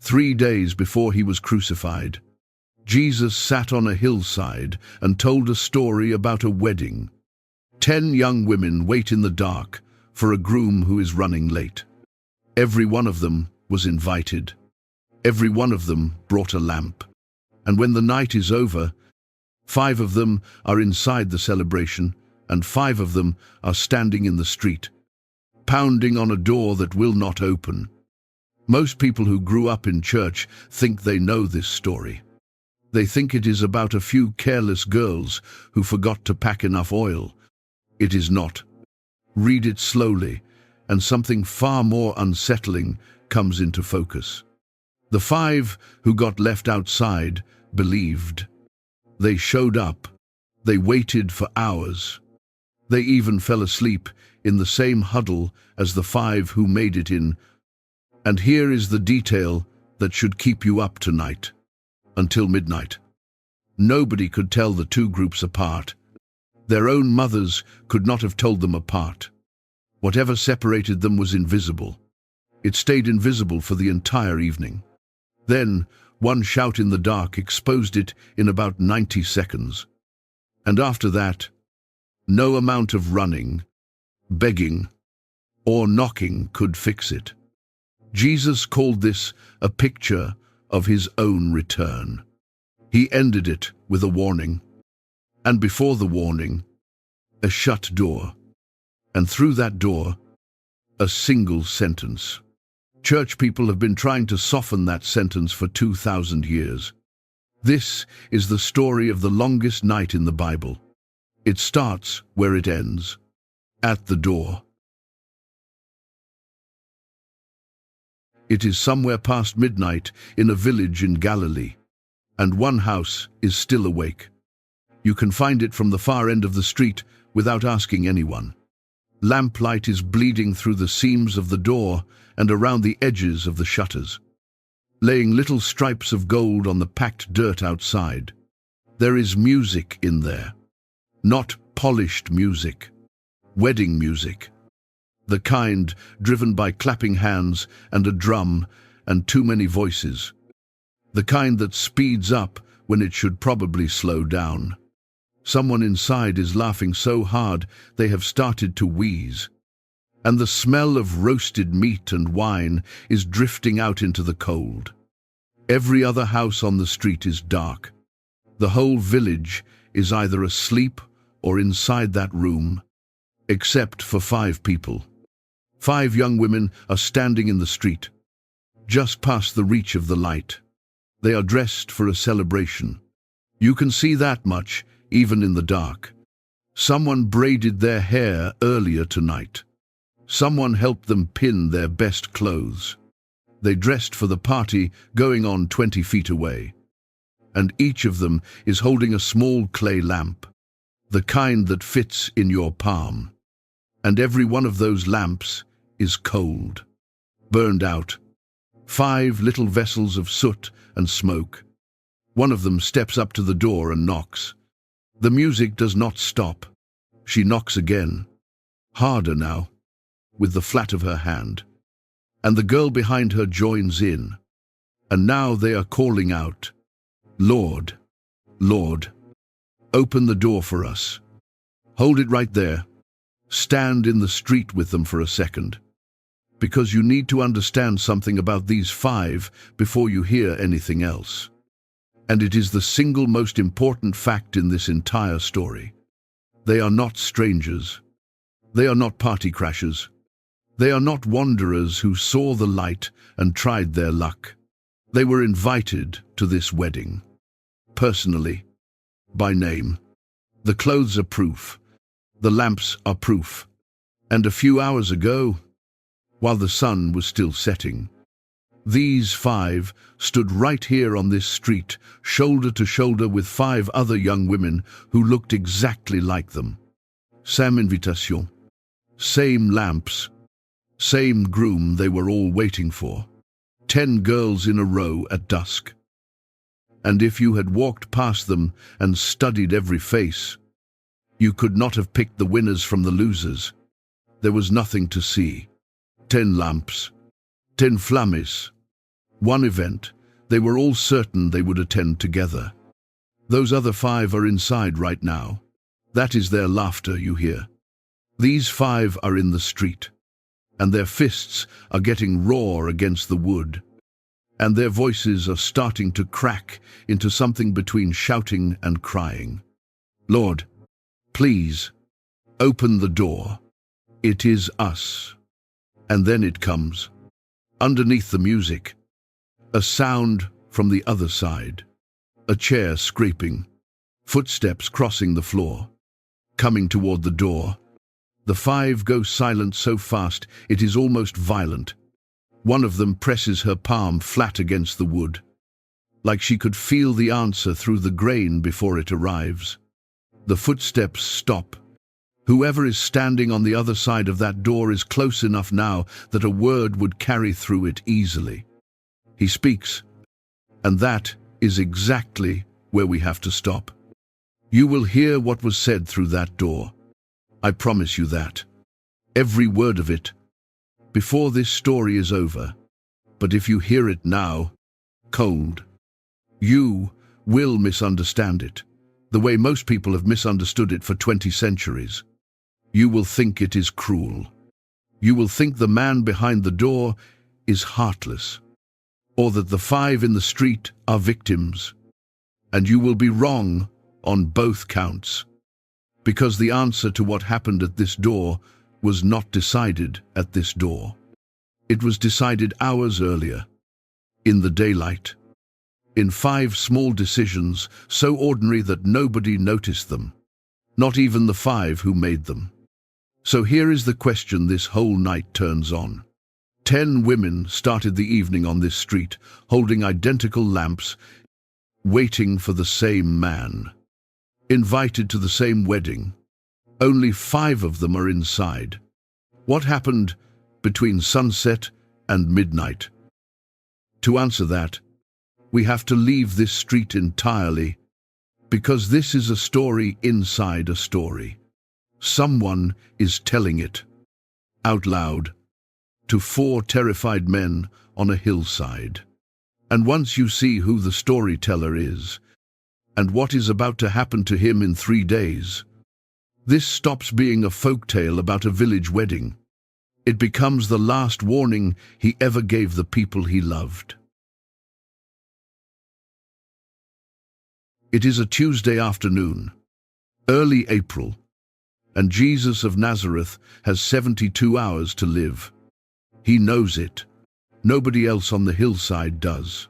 3 days before he was crucified, Jesus sat on a hillside and told a story about a wedding. 10 young women wait in the dark for a groom who is running late. Every one of them was invited. Every one of them brought a lamp. And when the night is over, 5 of them are inside the celebration, and 5 of them are standing in the street, pounding on a door that will not open. Most people who grew up in church think they know this story. They think it is about a few careless girls who forgot to pack enough oil. It is not. Read it slowly, and something far more unsettling comes into focus. The 5 who got left outside believed. They showed up. They waited for hours. They even fell asleep in the same huddle as the 5 who made it in. And here is the detail that should keep you up tonight. Until midnight. Nobody could tell the 2 groups apart. Their own mothers could not have told them apart. Whatever separated them was invisible. It stayed invisible for the entire evening. Then, one shout in the dark exposed it in about 90 seconds. And after that, no amount of running, begging, or knocking could fix it. Jesus called this a picture of his own return. He ended it with a warning. And before the warning, a shut door. And through that door, a single sentence. Church people have been trying to soften that sentence for 2,000 years. This is the story of the longest night in the Bible. It starts where it ends, at the door. It is somewhere past midnight in a village in Galilee, and one house is still awake. You can find it from the far end of the street without asking anyone. Lamplight is bleeding through the seams of the door and around the edges of the shutters, laying little stripes of gold on the packed dirt outside. There is music in there. Not polished music. Wedding music. The kind driven by clapping hands and a drum and too many voices. The kind that speeds up when it should probably slow down. Someone inside is laughing so hard they have started to wheeze. And the smell of roasted meat and wine is drifting out into the cold. Every other house on the street is dark. The whole village is either asleep or inside that room, except for 5 people. 5 young women are standing in the street, just past the reach of the light. They are dressed for a celebration. You can see that much, even in the dark. Someone braided their hair earlier tonight. Someone helped them pin their best clothes. They dressed for the party going on 20 feet away. And each of them is holding a small clay lamp, the kind that fits in your palm. And every one of those lamps is cold, burned out. 5 little vessels of soot and smoke. One of them steps up to the door and knocks. The music does not stop. She knocks again, harder now, with the flat of her hand. And the girl behind her joins in. And now they are calling out, "Lord, Lord, open the door for us. Hold it right there. Stand in the street with them for a second. Because you need to understand something about these 5 before you hear anything else. And it is the single most important fact in this entire story. They are not strangers. They are not party crashers. They are not wanderers who saw the light and tried their luck. They were invited to this wedding. Personally, by name. The clothes are proof. The lamps are proof. And a few hours ago, while the sun was still setting, these 5 stood right here on this street, shoulder to shoulder with 5 other young women who looked exactly like them. Same invitation, same lamps, same groom they were all waiting for. 10 girls in a row at dusk. And if you had walked past them and studied every face, you could not have picked the winners from the losers. There was nothing to see. 10 lamps, 10 flammes, One event, they were all certain they would attend together. Those other 5 are inside right now. That is their laughter you hear. These 5 are in the street, and their fists are getting raw against the wood, and their voices are starting to crack into something between shouting and crying. Lord, please, open the door. It is us. And then it comes. Underneath the music, a sound from the other side. A chair scraping. Footsteps crossing the floor. Coming toward the door. The 5 go silent so fast it is almost violent. One of them presses her palm flat against the wood, like she could feel the answer through the grain before it arrives. The footsteps stop. Whoever is standing on the other side of that door is close enough now that a word would carry through it easily. He speaks, and that is exactly where we have to stop. You will hear what was said through that door. I promise you that. Every word of it, before this story is over. But if you hear it now, cold, you will misunderstand it, the way most people have misunderstood it for 20 centuries. You will think it is cruel. You will think the man behind the door is heartless, or that the 5 in the street are victims. And you will be wrong on both counts, because the answer to what happened at this door was not decided at this door. It was decided hours earlier, in the daylight, in 5 small decisions so ordinary that nobody noticed them, not even the 5 who made them. So here is the question this whole night turns on. 10 women started the evening on this street, holding identical lamps, waiting for the same man, invited to the same wedding. Only 5 of them are inside. What happened between sunset and midnight? To answer that, we have to leave this street entirely, because this is a story inside a story. Someone is telling it, out loud, to 4 terrified men on a hillside. And once you see who the storyteller is, and what is about to happen to him in 3 days, this stops being a folktale about a village wedding. It becomes the last warning he ever gave the people he loved. It is a Tuesday afternoon, early April, and Jesus of Nazareth has 72 hours to live. He knows it. Nobody else on the hillside does.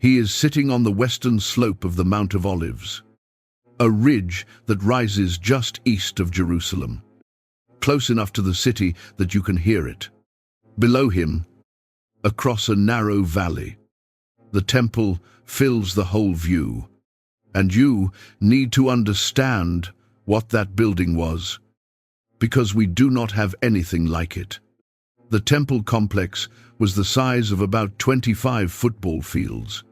He is sitting on the western slope of the Mount of Olives, a ridge that rises just east of Jerusalem, close enough to the city that you can hear it. Below him, across a narrow valley, the temple fills the whole view, and you need to understand what that building was, because we do not have anything like it. The temple complex was the size of about 25 football fields.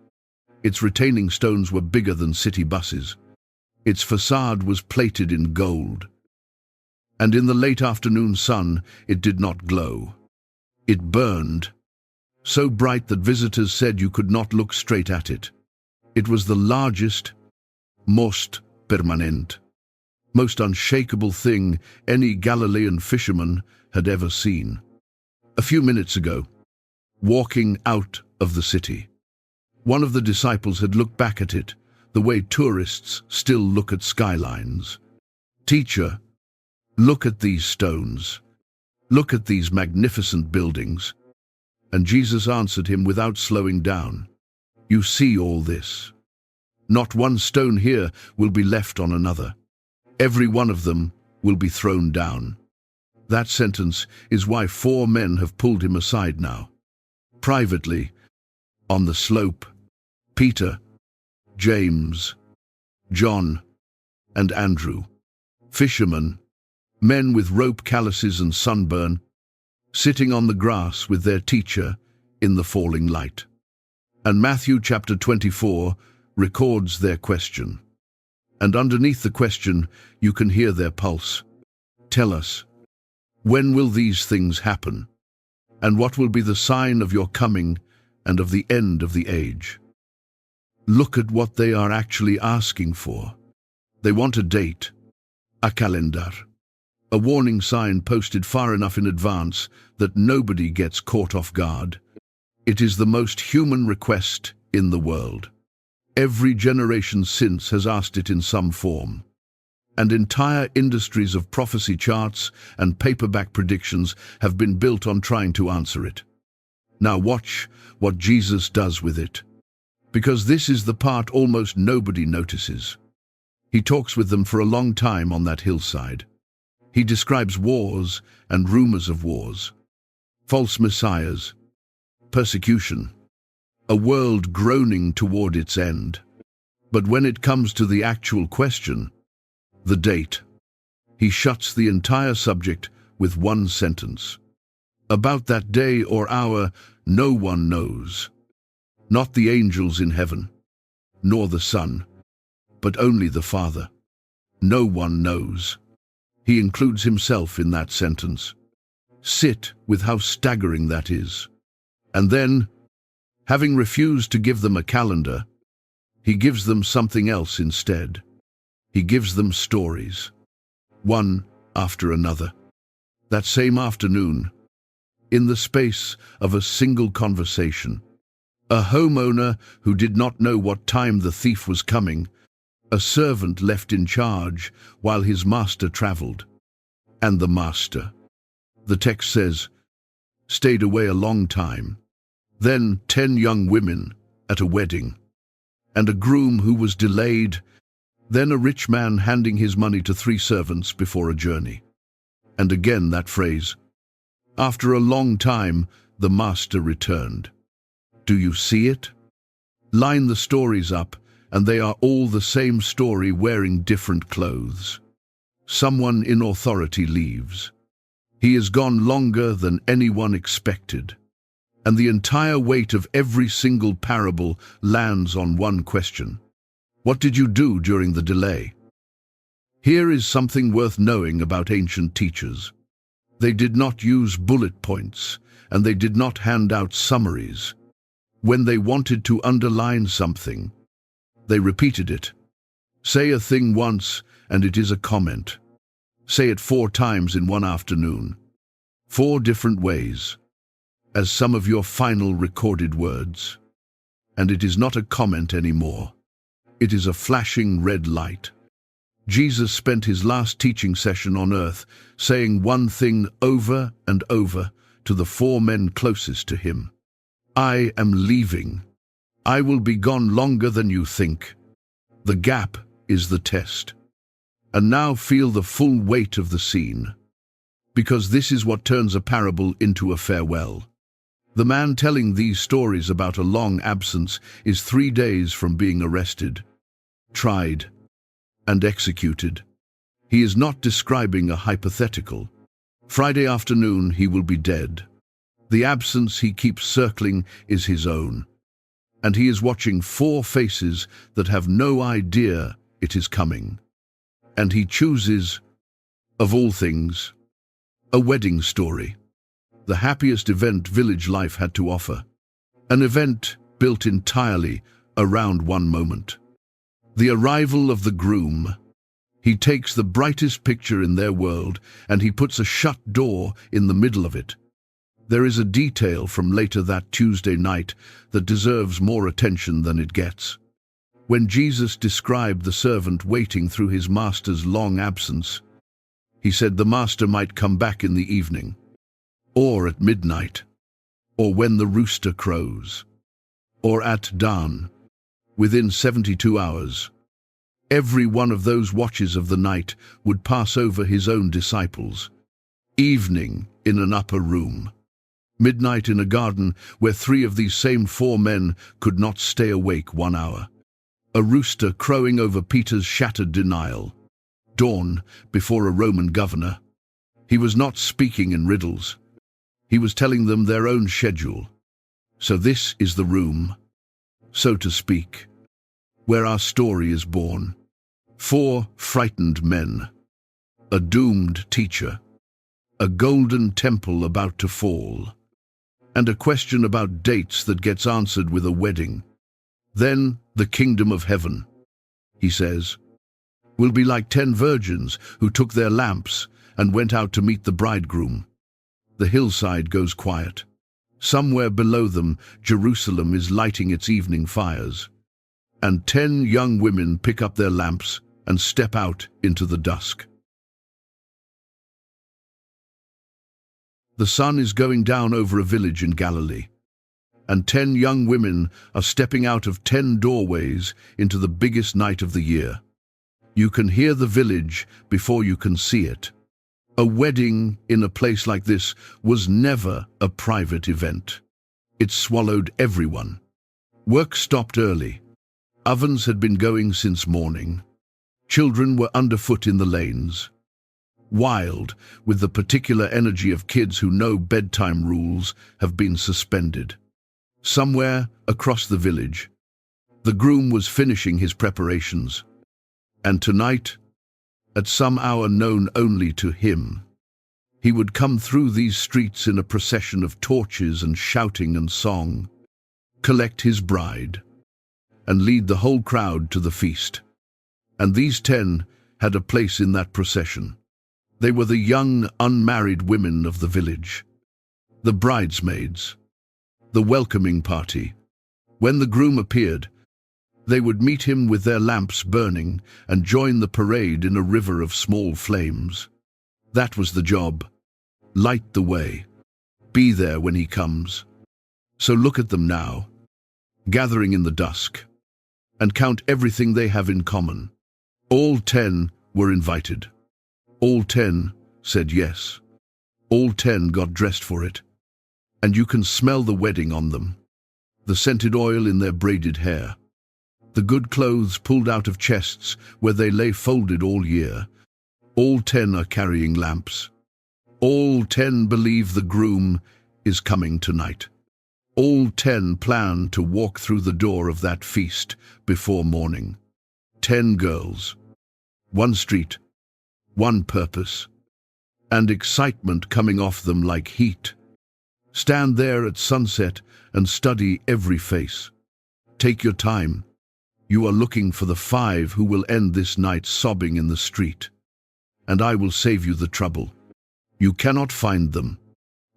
Its retaining stones were bigger than city buses. Its facade was plated in gold. And in the late afternoon sun, it did not glow. It burned, so bright that visitors said you could not look straight at it. It was the largest, most permanent, most unshakable thing any Galilean fisherman had ever seen. A few minutes ago, walking out of the city, one of the disciples had looked back at it, the way tourists still look at skylines. "Teacher, look at these stones. Look at these magnificent buildings." And Jesus answered him without slowing down, "You see all this? Not one stone here will be left on another. Every one of them will be thrown down." That sentence is why 4 men have pulled him aside now. Privately, on the slope, Peter, James, John, and Andrew, fishermen, men with rope calluses and sunburn, sitting on the grass with their teacher in the falling light. And Matthew chapter 24 records their question. And underneath the question, you can hear their pulse. "Tell us, when will these things happen? And what will be the sign of your coming and of the end of the age. Look at what they are actually asking for. They want a date, a calendar, a warning sign posted far enough in advance that nobody gets caught off guard. It is the most human request in the world. Every generation since has asked it in some form. And entire industries of prophecy charts and paperback predictions have been built on trying to answer it. Now watch what Jesus does with it, because this is the part almost nobody notices. He talks with them for a long time on that hillside. He describes wars and rumors of wars, false messiahs, persecution, a world groaning toward its end. But when it comes to the actual question, the date, he shuts the entire subject with one sentence. About that day or hour, no one knows. Not the angels in heaven, nor the Son, but only the Father. No one knows. He includes himself in that sentence. Sit with how staggering that is. And then, having refused to give them a calendar, he gives them something else instead. He gives them stories, one after another. That same afternoon, in the space of a single conversation, a homeowner who did not know what time the thief was coming, a servant left in charge while his master traveled, and the master, the text says, stayed away a long time. Then 10 young women at a wedding, and a groom who was delayed, then a rich man handing his money to 3 servants before a journey. And again that phrase, after a long time, the master returned. Do you see it? Line the stories up, and they are all the same story wearing different clothes. Someone in authority leaves. He is gone longer than anyone expected. And the entire weight of every single parable lands on one question. What did you do during the delay? Here is something worth knowing about ancient teachers. They did not use bullet points, and they did not hand out summaries. When they wanted to underline something, they repeated it. Say a thing once, and it is a comment. Say it 4 times in one afternoon. 4 different ways, as some of your final recorded words. And it is not a comment anymore. It is a flashing red light. Jesus spent his last teaching session on earth saying one thing over and over to the 4 men closest to him. I am leaving. I will be gone longer than you think. The gap is the test. And now feel the full weight of the scene, because this is what turns a parable into a farewell. The man telling these stories about a long absence is 3 days from being arrested, tried, and executed. He is not describing a hypothetical. Friday afternoon he will be dead. The absence he keeps circling is his own. And he is watching 4 faces that have no idea it is coming. And he chooses, of all things, a wedding story. The happiest event village life had to offer. An event built entirely around one moment. The arrival of the groom. He takes the brightest picture in their world and he puts a shut door in the middle of it. There is a detail from later that Tuesday night that deserves more attention than it gets. When Jesus described the servant waiting through his master's long absence, he said the master might come back in the evening, or at midnight, or when the rooster crows, or at dawn, within 72 hours. Every one of those watches of the night would pass over his own disciples. Evening in an upper room. Midnight in a garden where 3 of these same 4 men could not stay awake 1 hour. A rooster crowing over Peter's shattered denial. Dawn before a Roman governor. He was not speaking in riddles. He was telling them their own schedule. So this is the room, so to speak, where our story is born. 4 frightened men. A doomed teacher. A golden temple about to fall. and a question about dates that gets answered with a wedding. Then the kingdom of heaven, he says, will be like 10 virgins who took their lamps and went out to meet the bridegroom. The hillside goes quiet. Somewhere below them, Jerusalem is lighting its evening fires, and 10 young women pick up their lamps and step out into the dusk. The sun is going down over a village in Galilee, and 10 young women are stepping out of 10 doorways into the biggest night of the year. You can hear the village before you can see it. A wedding in a place like this was never a private event. It swallowed everyone. Work stopped early. Ovens had been going since morning. Children were underfoot in the lanes. Wild, with the particular energy of kids who know bedtime rules, have been suspended. Somewhere across the village, the groom was finishing his preparations. And tonight, at some hour known only to him, he would come through these streets in a procession of torches and shouting and song, collect his bride, and lead the whole crowd to the feast. And these 10 had a place in that procession. They were the young, unmarried women of the village, the bridesmaids, the welcoming party. When the groom appeared, they would meet him with their lamps burning and join the parade in a river of small flames. That was the job. Light the way. Be there when he comes. So look at them now, gathering in the dusk, and count everything they have in common. All 10 were invited. All 10 said yes. All 10 got dressed for it. And you can smell the wedding on them, the scented oil in their braided hair, the good clothes pulled out of chests where they lay folded all year. All 10 are carrying lamps. All 10 believe the groom is coming tonight. All 10 plan to walk through the door of that feast before morning. 10 girls, 1 street, 1 purpose, and excitement coming off them like heat. Stand there at sunset and study every face. Take your time. You are looking for the 5 who will end this night sobbing in the street. And I will save you the trouble. You cannot find them.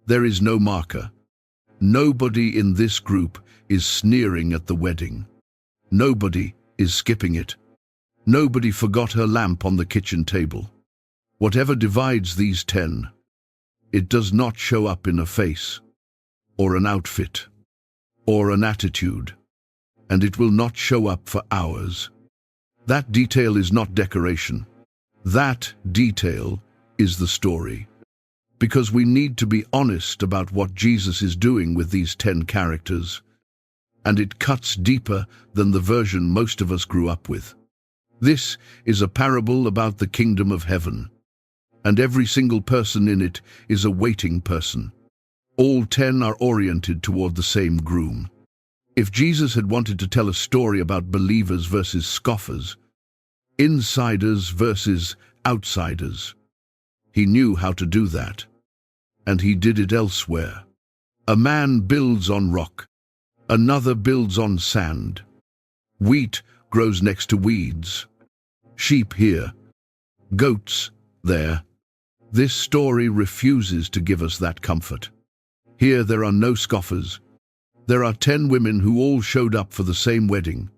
There is no marker. Nobody in this group is sneering at the wedding. Nobody is skipping it. Nobody forgot her lamp on the kitchen table. Whatever divides these 10, it does not show up in a face, or an outfit, or an attitude, and it will not show up for hours. That detail is not decoration. That detail is the story. Because we need to be honest about what Jesus is doing with these 10 characters, and it cuts deeper than the version most of us grew up with. This is a parable about the kingdom of heaven, and every single person in it is a waiting person. All 10 are oriented toward the same groom. If Jesus had wanted to tell a story about believers versus scoffers, insiders versus outsiders, he knew how to do that, and he did it elsewhere. A man builds on rock, another builds on sand. Wheat grows next to weeds. Sheep here, goats there. This story refuses to give us that comfort. Here there are no scoffers. There are 10 women who all showed up for the same wedding.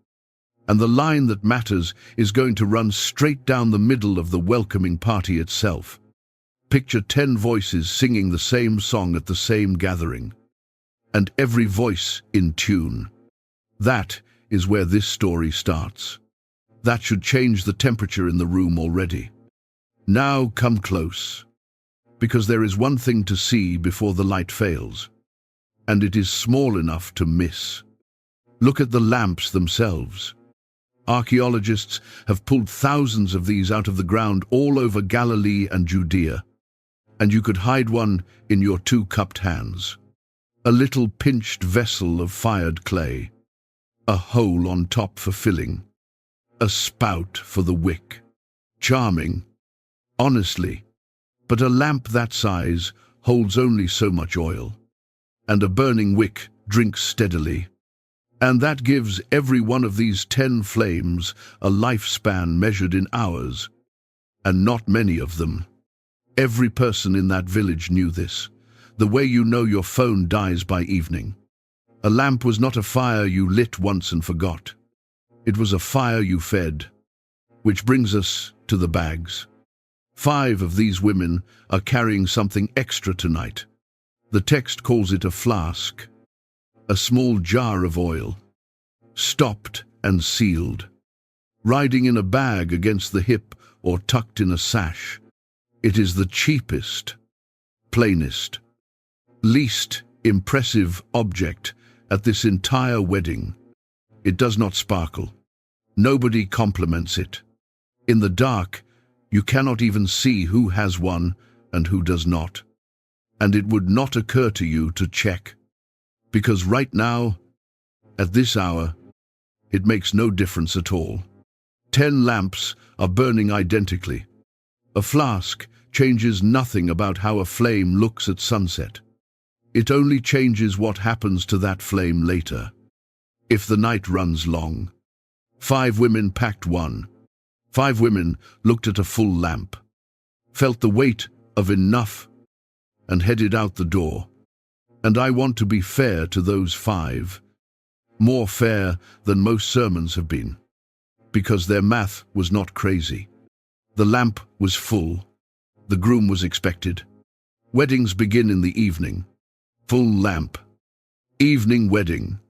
And the line that matters is going to run straight down the middle of the welcoming party itself. Picture 10 voices singing the same song at the same gathering, and every voice in tune. That is where this story starts. That should change the temperature in the room already. Now come close, because there is one thing to see before the light fails, and it is small enough to miss. Look at the lamps themselves. Archaeologists have pulled thousands of these out of the ground all over Galilee and Judea, and you could hide one in your 2 cupped hands. A little pinched vessel of fired clay, a hole on top for filling, a spout for the wick. Charming, honestly, but a lamp that size holds only so much oil. and a burning wick drinks steadily. And that gives every one of these 10 flames a lifespan measured in hours, and not many of them. Every person in that village knew this, the way you know your phone dies by evening. A lamp was not a fire you lit once and forgot. It was a fire you fed. Which brings us to the bags. 5 of these women are carrying something extra tonight. The text calls it a flask, a small jar of oil, stopped and sealed, riding in a bag against the hip or tucked in a sash. It is the cheapest, plainest, least impressive object at this entire wedding. It does not sparkle. Nobody compliments it. In the dark, you cannot even see who has one and who does not. And it would not occur to you to check. Because right now, at this hour, it makes no difference at all. 10 lamps are burning identically. A flask changes nothing about how a flame looks at sunset. It only changes what happens to that flame later. If the night runs long. 5 women packed one. 5 women looked at a full lamp, felt the weight of enough, and headed out the door. And I want to be fair to those 5, more fair than most sermons have been, because their math was not crazy. The lamp was full. The groom was expected. Weddings begin in the evening. Full lamp. Evening wedding.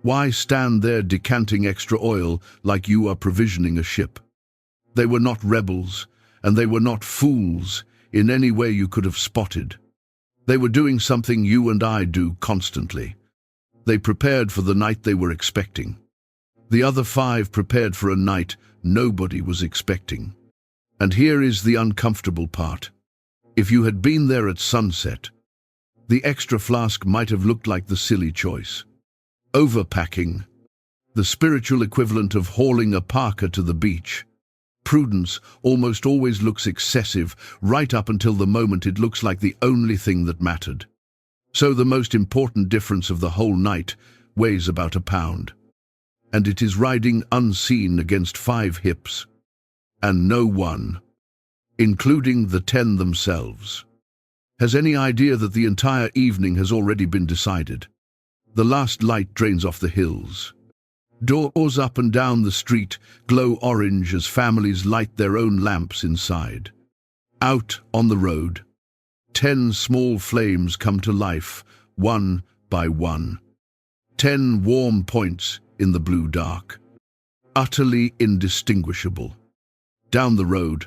Why stand there decanting extra oil like you are provisioning a ship? They were not rebels, and they were not fools in any way you could have spotted. They were doing something you and I do constantly. They prepared for the night they were expecting. The other 5 prepared for a night nobody was expecting. And here is the uncomfortable part. If you had been there at sunset, the extra flask might have looked like the silly choice. Overpacking, the spiritual equivalent of hauling a parka to the beach. Prudence almost always looks excessive right up until the moment it looks like the only thing that mattered. So the most important difference of the whole night weighs about a pound. And it is riding unseen against 5 hips. And no one, including the 10 themselves, has any idea that the entire evening has already been decided. The last light drains off the hills. Doors up and down the street glow orange as families light their own lamps inside. Out on the road, 10 small flames come to life, one by one. 10 warm points in the blue dark, utterly indistinguishable. Down the road,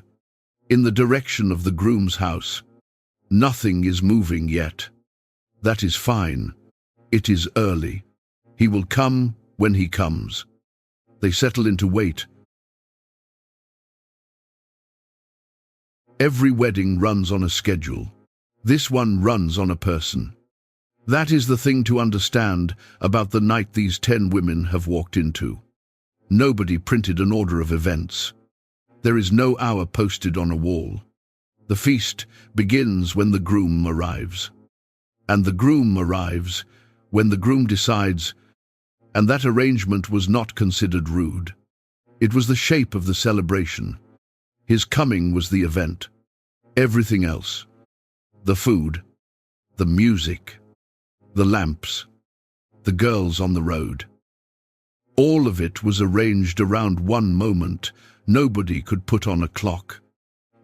in the direction of the groom's house, nothing is moving yet. That is fine. It is early. He will come when he comes. They settle into wait. Every wedding runs on a schedule. This one runs on a person. That is the thing to understand about the night these 10 women have walked into. Nobody printed an order of events. There is no hour posted on a wall. The feast begins when the groom arrives. And the groom arrives when the groom decides. And that arrangement was not considered rude. It was the shape of the celebration. His coming was the event. Everything else, the food, the music, the lamps, the girls on the road, all of it was arranged around one moment nobody could put on a clock.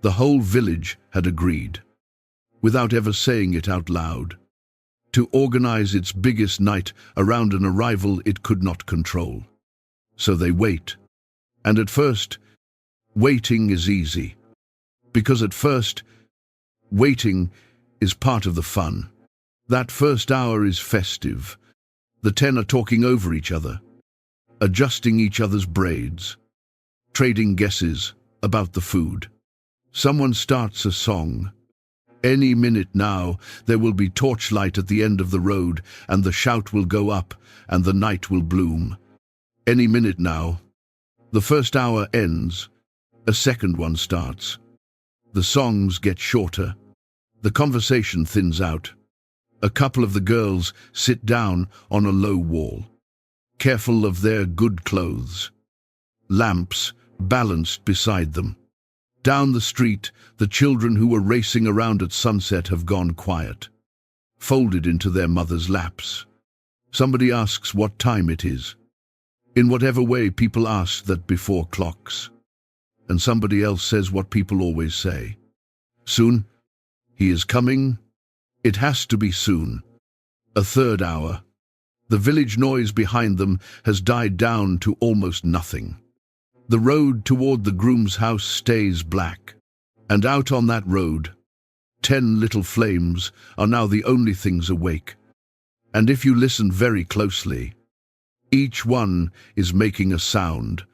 The whole village had agreed, without ever saying it out loud, to organize its biggest night around an arrival it could not control. So they wait. And at first, waiting is easy. Because at first, waiting is part of the fun. That first hour is festive. The 10 are talking over each other, adjusting each other's braids, trading guesses about the food. Someone starts a song. Any minute now, there will be torchlight at the end of the road, and the shout will go up, and the night will bloom. Any minute now. The first hour ends. A second one starts. The songs get shorter. The conversation thins out. A couple of the girls sit down on a low wall, careful of their good clothes. Lamps balanced beside them. Down the street, the children who were racing around at sunset have gone quiet, folded into their mothers' laps. Somebody asks what time it is, in whatever way people ask that before clocks. And somebody else says what people always say. Soon, he is coming. It has to be soon. A third hour. The village noise behind them has died down to almost nothing. The road toward the groom's house stays black, and out on that road, 10 little flames are now the only things awake. And if you listen very closely, each one is making a sound,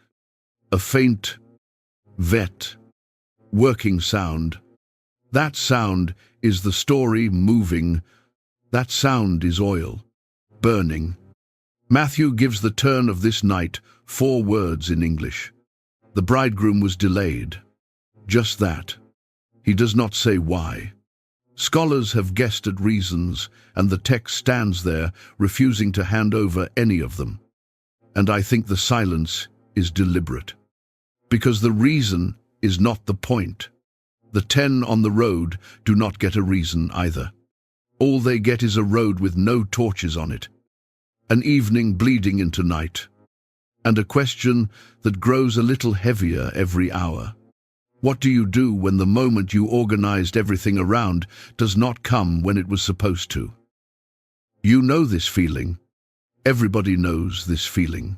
a faint, vet, working sound. That sound is the story moving. That sound is oil, burning. Matthew gives the turn of this night 4 words in English. The bridegroom was delayed. Just that. He does not say why. Scholars have guessed at reasons, and the text stands there, refusing to hand over any of them. And I think the silence is deliberate. Because the reason is not the point. The 10 on the road do not get a reason either. All they get is a road with no torches on it, an evening bleeding into night, and a question that grows a little heavier every hour. What do you do when the moment you organized everything around does not come when it was supposed to? You know this feeling. Everybody knows this feeling.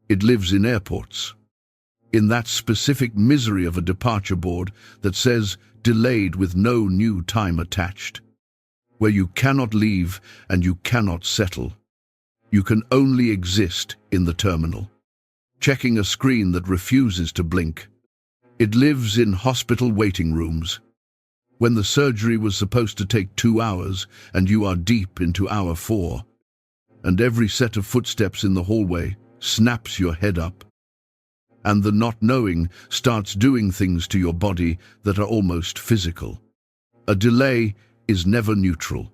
It lives in airports, in that specific misery of a departure board that says delayed with no new time attached, where you cannot leave and you cannot settle. You can only exist in the terminal, checking a screen that refuses to blink. It lives in hospital waiting rooms, when the surgery was supposed to take 2 hours and you are deep into hour 4, and every set of footsteps in the hallway snaps your head up, and the not knowing starts doing things to your body that are almost physical. A delay is never neutral.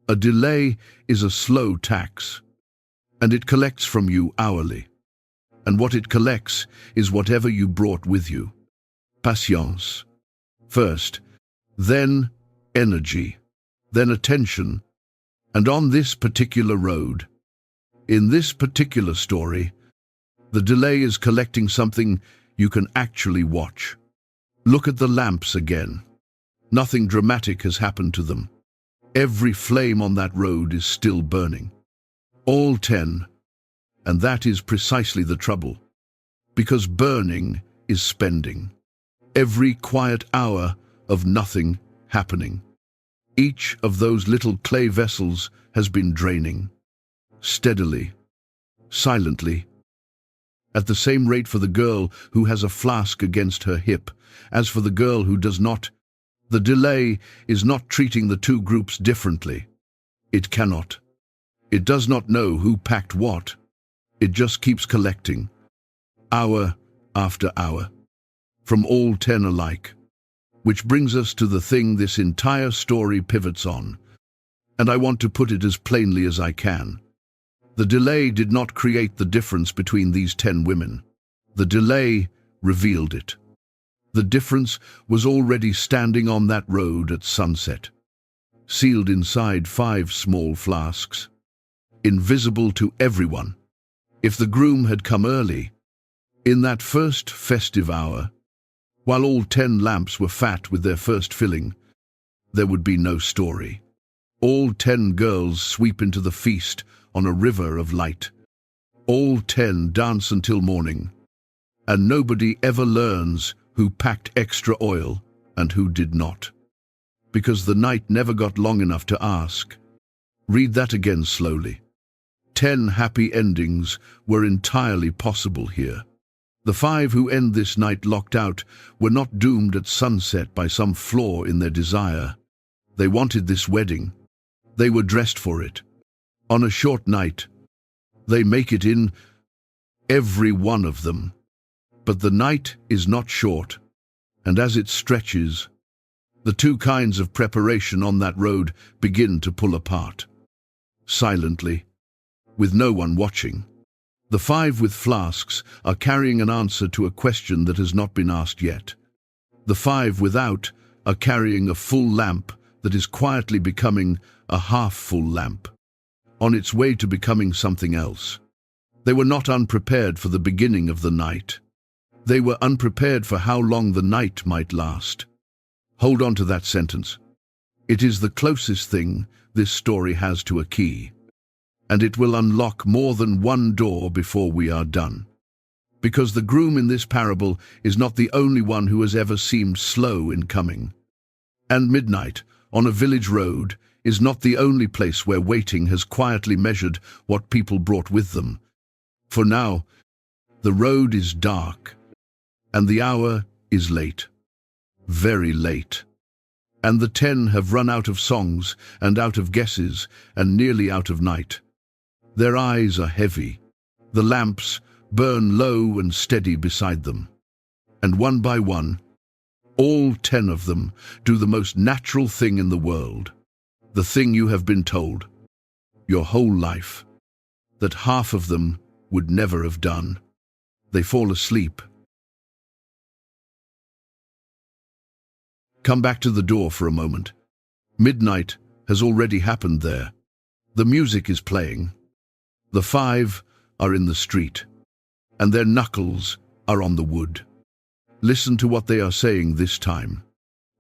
A delay is a slow tax, and it collects from you hourly. And what it collects is whatever you brought with you. Patience first, then energy, then attention. And on this particular road, in this particular story, the delay is collecting something you can actually watch. Look at the lamps again. Nothing dramatic has happened to them. Every flame on that road is still burning. All 10. And that is precisely the trouble. Because burning is spending. Every quiet hour of nothing happening. Each of those little clay vessels has been draining. Steadily. Silently. At the same rate for the girl who has a flask against her hip, as for the girl who does not. The delay is not treating the 2 groups differently. It cannot. It does not know who packed what. It just keeps collecting, hour after hour, from all 10 alike. Which brings us to the thing this entire story pivots on, and I want to put it as plainly as I can. The delay did not create the difference between these 10 women. The delay revealed it. The difference was already standing on that road at sunset, sealed inside 5 small flasks, invisible to everyone. If the groom had come early, in that first festive hour, while all 10 lamps were fat with their first filling, there would be no story. All 10 girls sweep into the feast on a river of light. All 10 dance until morning, and nobody ever learns who packed extra oil and who did not, because the night never got long enough to ask. Read that again slowly. 10 happy endings were entirely possible here. The 5 who end this night locked out were not doomed at sunset by some flaw in their desire. They wanted this wedding. They were dressed for it. On a short night, they make it in, every one of them. But the night is not short, and as it stretches, The two kinds of preparation on that road begin to pull apart. Silently, with no one watching. The 5 with flasks are carrying an answer to a question that has not been asked yet. The 5 without are carrying a full lamp that is quietly becoming a half-full lamp, on its way to becoming something else. They were not unprepared for the beginning of the night. They were unprepared for how long the night might last. Hold on to that sentence. It is the closest thing this story has to a key, and it will unlock more than one door before we are done. Because the groom in this parable is not the only one who has ever seemed slow in coming. And midnight, on a village road, is not the only place where waiting has quietly measured what people brought with them. For now, the road is dark, and the hour is late. Very late. And the 10 have run out of songs, and out of guesses, and nearly out of night. Their eyes are heavy. The lamps burn low and steady beside them. And one by one, all 10 of them do the most natural thing in the world. The thing you have been told, your whole life, that half of them would never have done. They fall asleep. Come back to the door for a moment. Midnight has already happened there. The music is playing. The 5 are in the street, and their knuckles are on the wood. Listen to what they are saying this time.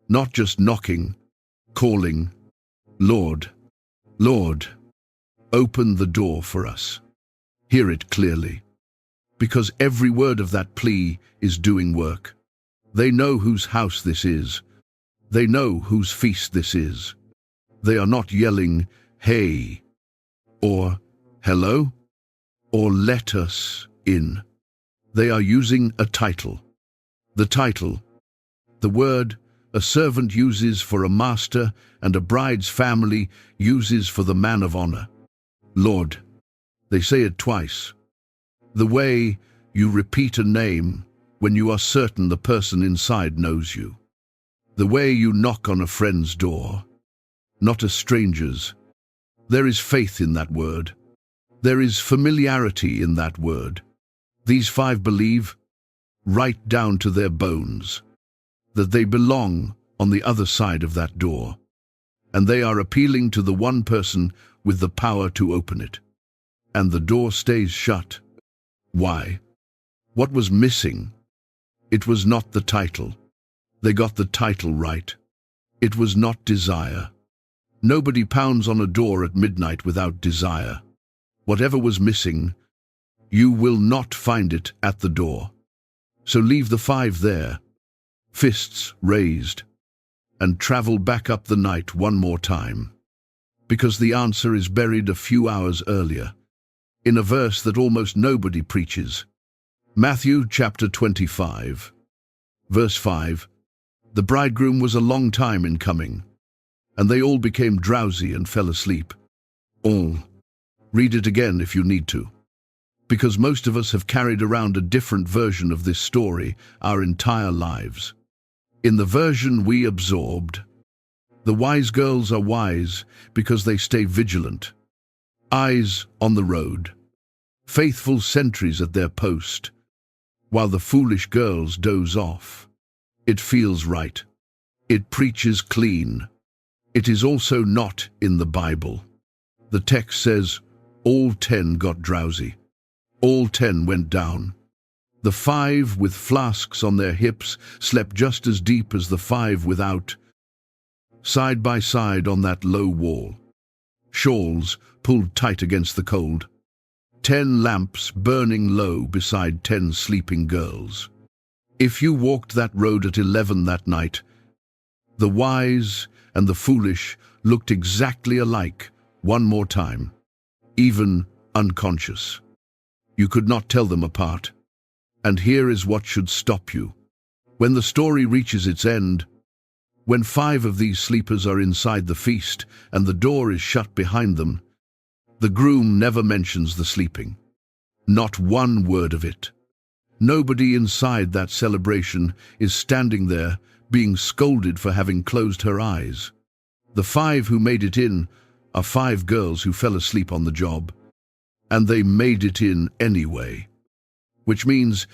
Not just knocking, calling, Lord, Lord, open the door for us. Hear it clearly, because every word of that plea is doing work. They know whose house this is. They know whose feast this is. They are not yelling, hey, or hello, or let us in. They are using a title. The title, the word a servant uses for a master and a bride's family uses for the man of honor. Lord. They say it twice. The way you repeat a name when you are certain the person inside knows you. The way you knock on a friend's door, not a stranger's. There is faith in that word. There is familiarity in that word. These 5 believe, right down to their bones, that they belong on the other side of that door, and they are appealing to the one person with the power to open it. And the door stays shut. Why? What was missing? It was not the title. They got the title right. It was not desire. Nobody pounds on a door at midnight without desire. Whatever was missing, you will not find it at the door. So leave the 5 there, fists raised, and travel back up the night one more time. Because the answer is buried a few hours earlier, in a verse that almost nobody preaches. Matthew chapter 25, verse 5. The bridegroom was a long time in coming, and they all became drowsy and fell asleep. All. Read it again if you need to. Because most of us have carried around a different version of this story our entire lives. In the version we absorbed, the wise girls are wise because they stay vigilant. Eyes on the road, faithful sentries at their post, while the foolish girls doze off. It feels right. It preaches clean. It is also not in the Bible. The text says, all 10 got drowsy. All 10 went down. The 5 with flasks on their hips slept just as deep as the 5 without, side by side on that low wall. Shawls pulled tight against the cold. 10 lamps burning low beside 10 sleeping girls. If you walked that road at 11 that night, the wise and the foolish looked exactly alike one more time, even unconscious. You could not tell them apart. And here is what should stop you. When the story reaches its end, when 5 of these sleepers are inside the feast and the door is shut behind them, the groom never mentions the sleeping. Not one word of it. Nobody inside that celebration is standing there being scolded for having closed her eyes. The 5 who made it in are 5 girls who fell asleep on the job. And they made it in anyway. Which means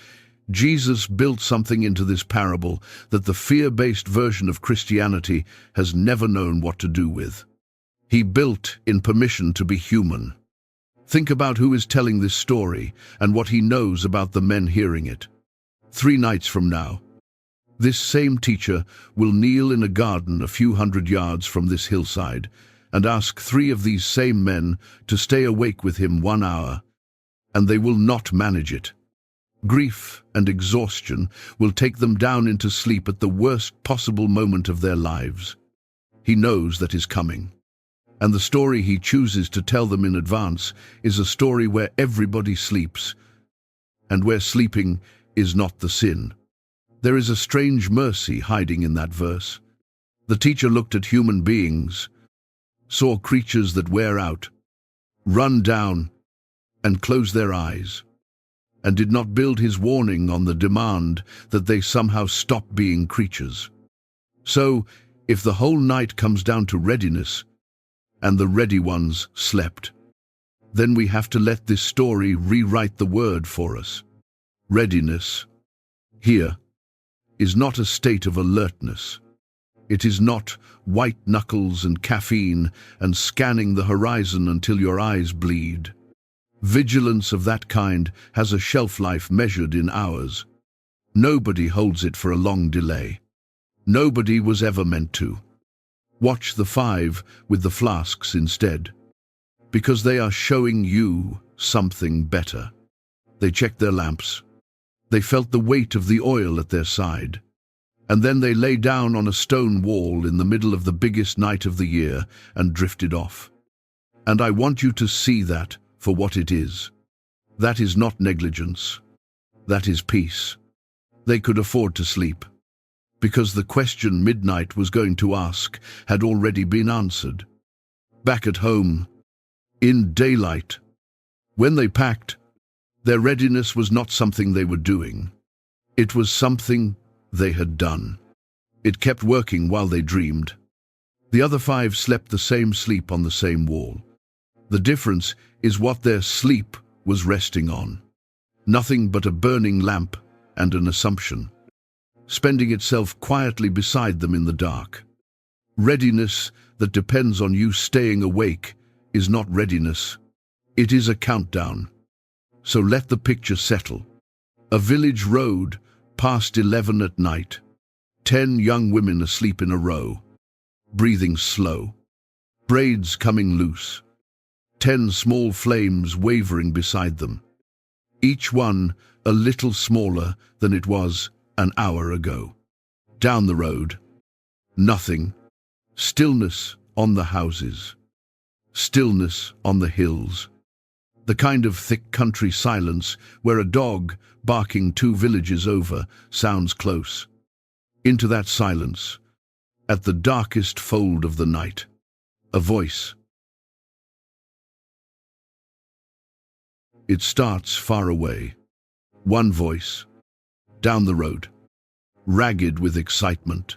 Jesus built something into this parable that the fear-based version of Christianity has never known what to do with. He built in permission to be human. Think about who is telling this story and what he knows about the men hearing it. 3 nights from now, this same teacher will kneel in a garden a few hundred yards from this hillside and ask 3 of these same men to stay awake with him 1 hour, and they will not manage it. Grief and exhaustion will take them down into sleep at the worst possible moment of their lives. He knows that is coming. And the story he chooses to tell them in advance is a story where everybody sleeps, and where sleeping is not the sin. There is a strange mercy hiding in that verse. The teacher looked at human beings, saw creatures that wear out, run down, and close their eyes, and did not build his warning on the demand that they somehow stop being creatures. So, if the whole night comes down to readiness, and the ready ones slept, then we have to let this story rewrite the word for us. Readiness, here, is not a state of alertness. It is not white knuckles and caffeine and scanning the horizon until your eyes bleed. Vigilance of that kind has a shelf life measured in hours. Nobody holds it for a long delay. Nobody was ever meant to. Watch the 5 with the flasks instead, because they are showing you something better. They checked their lamps. They felt the weight of the oil at their side. And then they lay down on a stone wall in the middle of the biggest night of the year and drifted off. And I want you to see that for what it is. That is not negligence. That is peace. They could afford to sleep, because the question midnight was going to ask had already been answered. Back at home, in daylight, when they packed, their readiness was not something they were doing. It was something they had done. It kept working while they dreamed. The other 5 slept the same sleep on the same wall. The difference is what their sleep was resting on. Nothing but a burning lamp and an assumption, spending itself quietly beside them in the dark. Readiness that depends on you staying awake is not readiness. It is a countdown. So let the picture settle. A village road past 11 at night. 10 young women asleep in a row, breathing slow, braids coming loose. 10 small flames wavering beside them, each one a little smaller than it was an hour ago. Down the road, nothing. Stillness on the houses. Stillness on the hills. The kind of thick country silence where a dog barking 2 villages over sounds close. Into that silence, at the darkest fold of the night, a voice. It starts far away. One voice, down the road, ragged with excitement.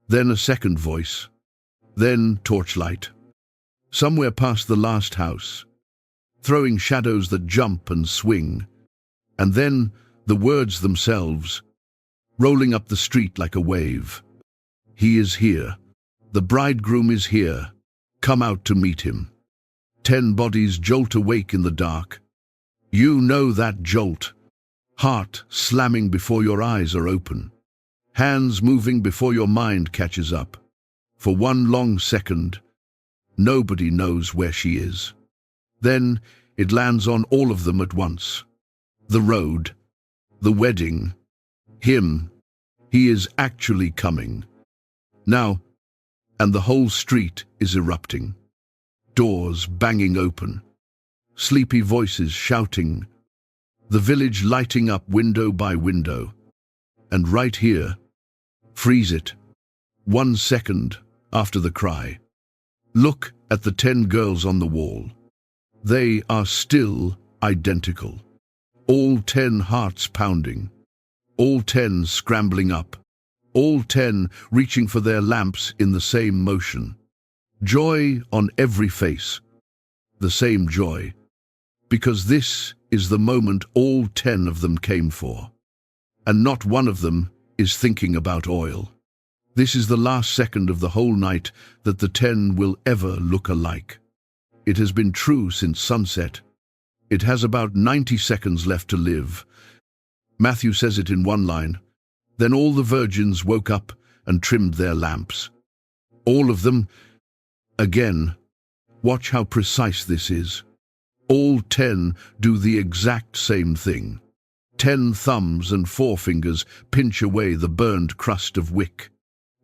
Then a second voice. Then torchlight. Somewhere past the last house, throwing shadows that jump and swing. And then the words themselves, rolling up the street like a wave. He is here. The bridegroom is here. Come out to meet him. 10 bodies jolt awake in the dark. You know that jolt. Heart slamming before your eyes are open. Hands moving before your mind catches up. For one long second, nobody knows where she is. Then it lands on all of them at once. The road, the wedding, him. He is actually coming. Now, and the whole street is erupting. Doors banging open. Sleepy voices shouting. The village lighting up window by window. And right here, freeze it. 1 second after the cry. Look at the 10 girls on the wall. They are still identical. All 10 hearts pounding. All 10 scrambling up. all 10 reaching for their lamps in the same motion. Joy on every face, the same joy, because this is the moment all 10 of them came for. And not one of them is thinking about oil. This is the last second of the whole night that the 10 will ever look alike. It has been true since sunset. It has about 90 seconds left to live. Matthew says it in one line. Then all the virgins woke up and trimmed their lamps. All of them. Again, watch how precise this is. All 10 do the exact same thing. 10 thumbs and forefingers pinch away the burned crust of wick.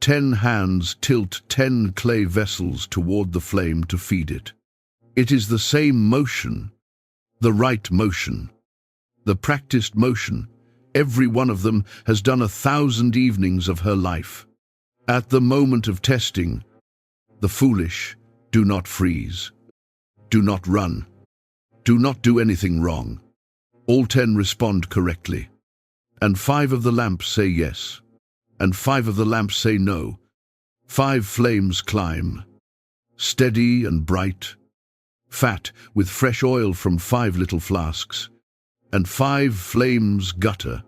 10 hands tilt 10 clay vessels toward the flame to feed it. It is the same motion, the right motion, the practiced motion. Every one of them has done 1,000 evenings of her life. At the moment of testing, the foolish do not freeze, do not run, do not do anything wrong. All 10 respond correctly, and 5 of the lamps say yes, and 5 of the lamps say no. 5 flames climb, steady and bright, fat with fresh oil from 5 little flasks, and 5 flames gutter.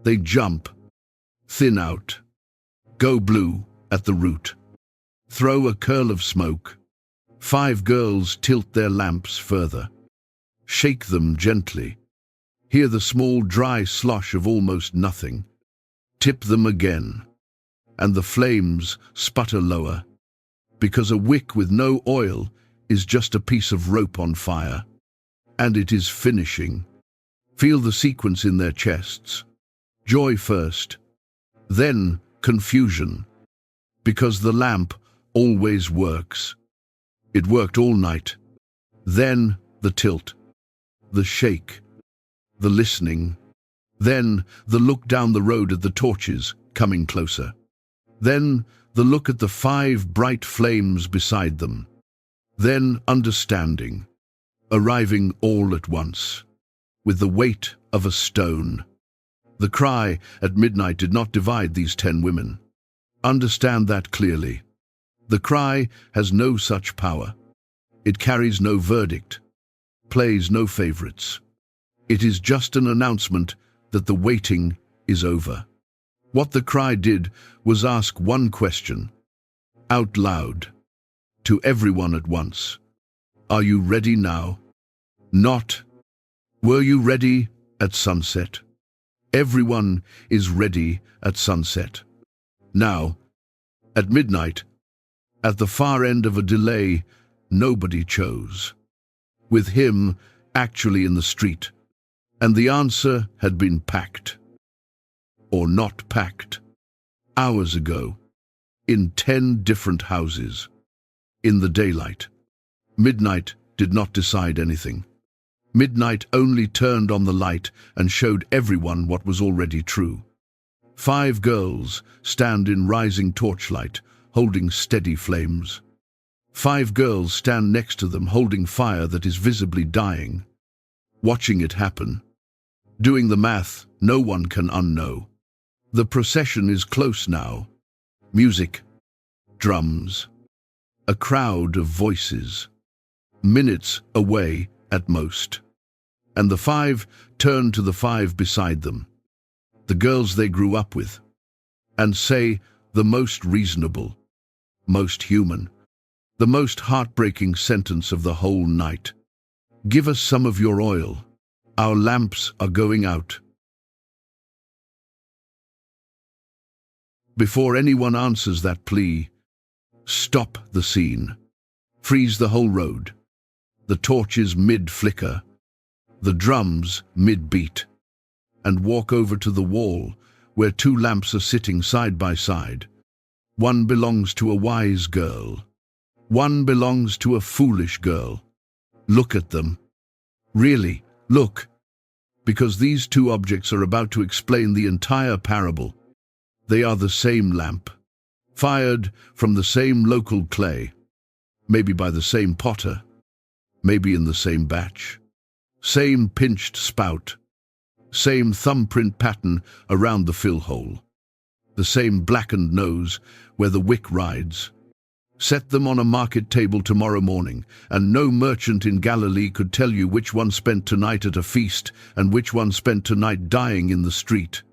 They jump, thin out, go blue at the root, throw a curl of smoke. 5 girls tilt their lamps further, shake them gently, hear the small dry slosh of almost nothing, tip them again, and the flames sputter lower, because a wick with no oil is just a piece of rope on fire, and it is finishing. Feel the sequence in their chests. Joy first, then confusion, because the lamp always works. It worked all night. Then the tilt, the shake, the listening, then the look down the road at the torches coming closer, then the look at the 5 bright flames beside them, then understanding, arriving all at once, with the weight of a stone. The cry at midnight did not divide these 10 women. Understand that clearly. The cry has no such power. It carries no verdict, plays no favorites. It is just an announcement that the waiting is over. What the cry did was ask one question, out loud, to everyone at once. Are you ready now? Not, were you ready at sunset? Everyone is ready at sunset. Now, at midnight, at the far end of a delay, nobody chose. With him actually in the street, and the answer had been packed. Or not packed. Hours ago, in 10 different houses. In the daylight. Midnight did not decide anything. Midnight only turned on the light and showed everyone what was already true. 5 girls stand in rising torchlight, holding steady flames. 5 girls stand next to them holding fire that is visibly dying. Watching it happen. Doing the math no one can unknow. The procession is close now. Music, drums, a crowd of voices. Minutes away at most. And the 5 turn to the 5 beside them, the girls they grew up with, and say the most reasonable, most human, the most heartbreaking sentence of the whole night. Give us some of your oil. Our lamps are going out. Before anyone answers that plea, stop the scene. Freeze the whole road. The torches mid-flicker, the drums mid-beat, and walk over to the wall where 2 lamps are sitting side by side. One belongs to a wise girl. One belongs to a foolish girl. Look at them. Really, look. Because these 2 objects are about to explain the entire parable. They are the same lamp, fired from the same local clay, maybe by the same potter, maybe in the same batch, same pinched spout, same thumbprint pattern around the fill hole. the same blackened nose where the wick rides. Set them on a market table tomorrow morning, and no merchant in Galilee could tell you which one spent tonight at a feast and which one spent tonight dying in the street.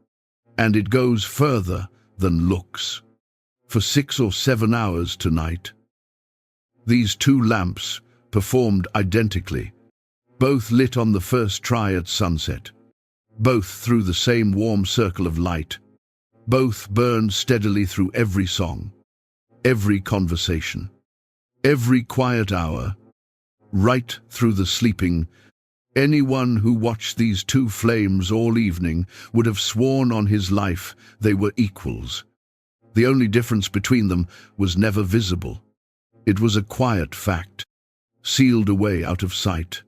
And it goes further than looks. For 6 or 7 hours tonight, these 2 lamps performed identically, both lit on the first try at sunset, both through the same warm circle of light, both burned steadily through every song, every conversation, every quiet hour, right through the sleeping. Anyone who watched these 2 flames all evening would have sworn on his life they were equals. The only difference between them was never visible. It was a quiet fact, sealed away out of sight.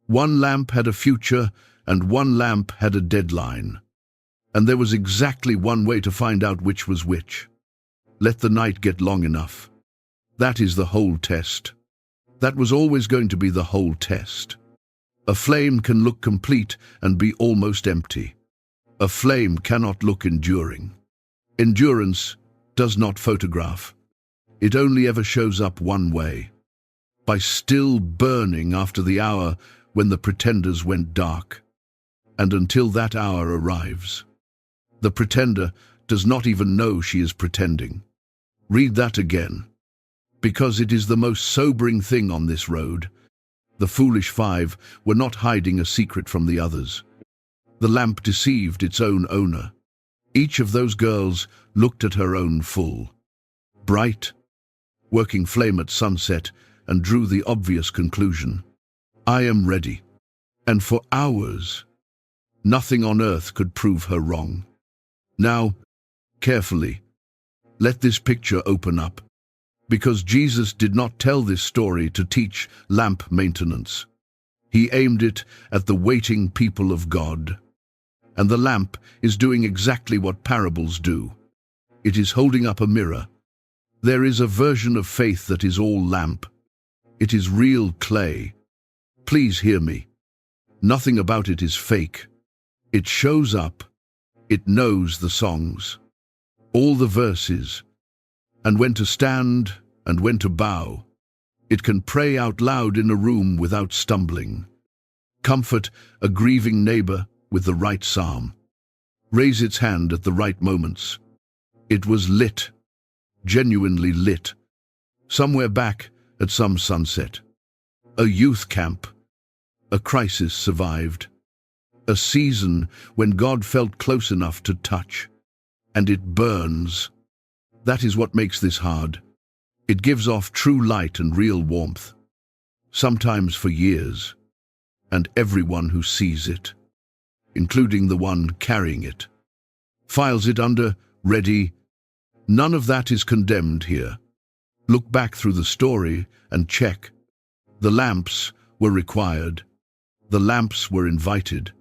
One lamp had a future, and one lamp had a deadline. And there was exactly one way to find out which was which. Let the night get long enough. That is the whole test. That was always going to be the whole test. A flame can look complete and be almost empty. A flame cannot look enduring. Endurance does not photograph. It only ever shows up one way, by still burning after the hour when the pretenders went dark. And until that hour arrives, the pretender does not even know she is pretending. Read that again, because it is the most sobering thing on this road. The foolish 5 were not hiding a secret from the others. The lamp deceived its own owner. Each of those girls looked at her own full, bright, working flame at sunset and drew the obvious conclusion: I am ready. And for hours, nothing on earth could prove her wrong. Now, carefully, let this picture open up, because Jesus did not tell this story to teach lamp maintenance. He aimed it at the waiting people of God. And the lamp is doing exactly what parables do. It is holding up a mirror. There is a version of faith that is all lamp. It is real clay. Please hear me. Nothing about it is fake. It shows up. It knows the songs, all the verses, and when to stand and when to bow. It can pray out loud in a room without stumbling. Comfort a grieving neighbor with the right psalm. Raise its hand at the right moments. It was lit, genuinely lit, somewhere back at some sunset. A youth camp. A crisis survived. A season when God felt close enough to touch. And it burns. That is what makes this hard. It gives off true light and real warmth. Sometimes for years. And everyone who sees it, including the one carrying it, files it under ready. None of that is condemned here. Look back through the story and check. The lamps were required. The lamps were invited.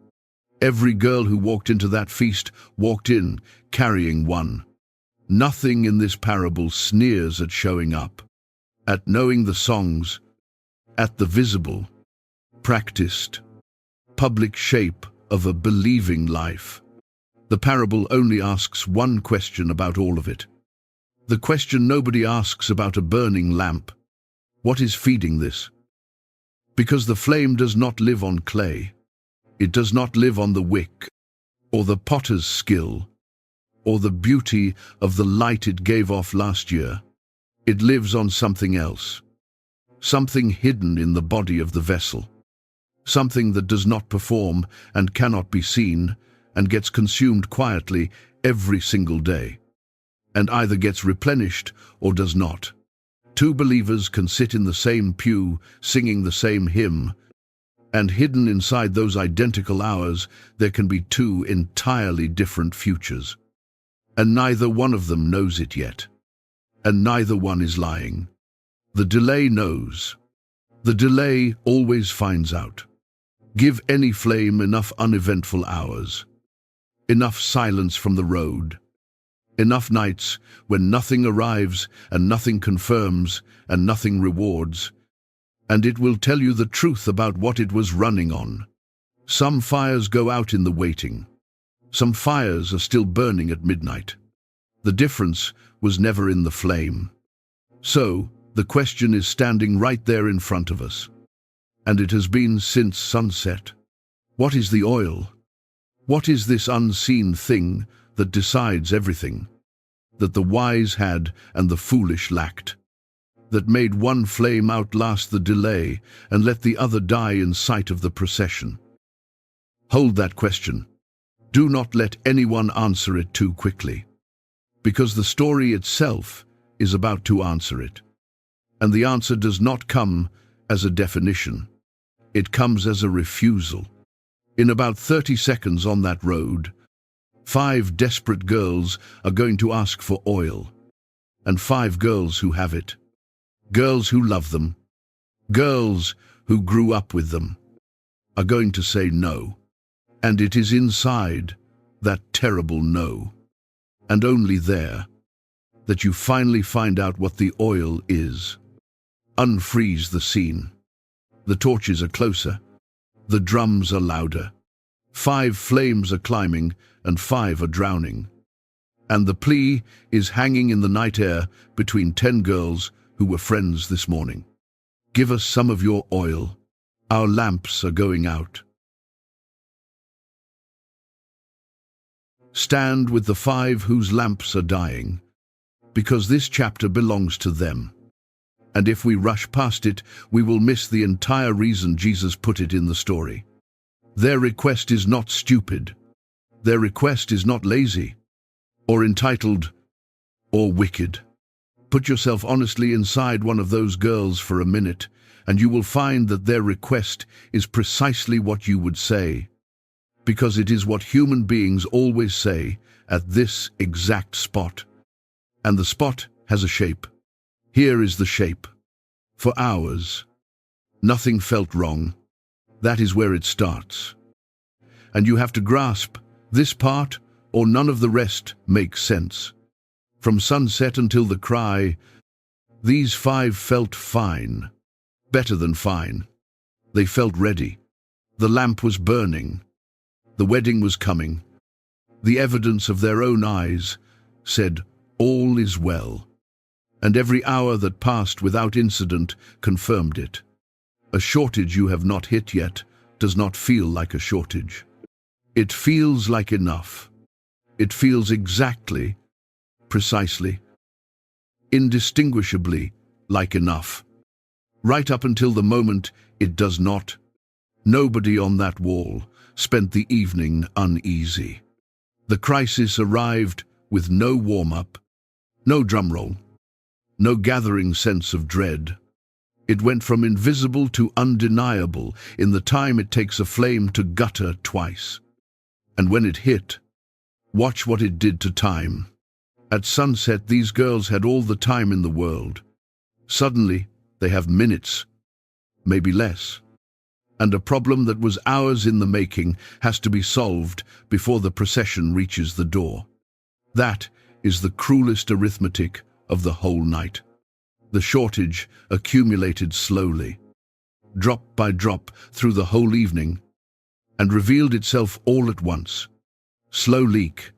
Every girl who walked into that feast walked in carrying one. Nothing in this parable sneers at showing up, at knowing the songs, at the visible, practiced, public shape of a believing life. The parable only asks one question about all of it. The question nobody asks about a burning lamp. What is feeding this? Because the flame does not live on clay. It does not live on the wick, or the potter's skill, or the beauty of the light it gave off last year. It lives on something else, something hidden in the body of the vessel. Something that does not perform and cannot be seen and gets consumed quietly every single day, and either gets replenished or does not. 2 believers can sit in the same pew singing the same hymn, and hidden inside those identical hours there can be 2 entirely different futures. And neither one of them knows it yet, and neither one is lying. The delay knows. The delay always finds out. Give any flame enough uneventful hours, enough silence from the road, enough nights when nothing arrives and nothing confirms and nothing rewards, and it will tell you the truth about what it was running on. Some fires go out in the waiting. Some fires are still burning at midnight. The difference was never in the flame. So, the question is standing right there in front of us. And it has been since sunset. What is the oil? What is this unseen thing that decides everything? That the wise had and the foolish lacked? That made one flame outlast the delay and let the other die in sight of the procession? Hold that question. Do not let anyone answer it too quickly, because the story itself is about to answer it. And the answer does not come as a definition. It comes as a refusal. In about 30 seconds on that road, 5 desperate girls are going to ask for oil. And 5 girls who have it. Girls who love them. Girls who grew up with them are going to say no. And it is inside that terrible no, and only there, that you finally find out what the oil is. Unfreeze the scene. The torches are closer. The drums are louder. 5 flames are climbing, and 5 are drowning. And the plea is hanging in the night air between 10 girls who were friends this morning. Give us some of your oil. Our lamps are going out. Stand with the 5 whose lamps are dying, because this chapter belongs to them. And if we rush past it, we will miss the entire reason Jesus put it in the story. Their request is not stupid. Their request is not lazy, or entitled, or wicked. Put yourself honestly inside one of those girls for a minute, and you will find that their request is precisely what you would say, because it is what human beings always say at this exact spot. And the spot has a shape. Here is the shape. For hours, nothing felt wrong. That is where it starts. And you have to grasp this part, or none of the rest makes sense. From sunset until the cry, these 5 felt fine. Better than fine. They felt ready. The lamp was burning. The wedding was coming. The evidence of their own eyes said, all is well. And every hour that passed without incident confirmed it. A shortage you have not hit yet does not feel like a shortage. It feels like enough. It feels exactly, precisely, indistinguishably like enough. Right up until the moment it does not. Nobody on that wall spent the evening uneasy. The crisis arrived with no warm-up, no drumroll, no gathering sense of dread. It went from invisible to undeniable in the time it takes a flame to gutter twice. And when it hit, watch what it did to time. At sunset, these girls had all the time in the world. Suddenly, they have minutes, maybe less. And a problem that was hours in the making has to be solved before the procession reaches the door. That is the cruelest arithmetic of the whole night. The shortage accumulated slowly, drop by drop through the whole evening, and revealed itself all at once. Slow leak,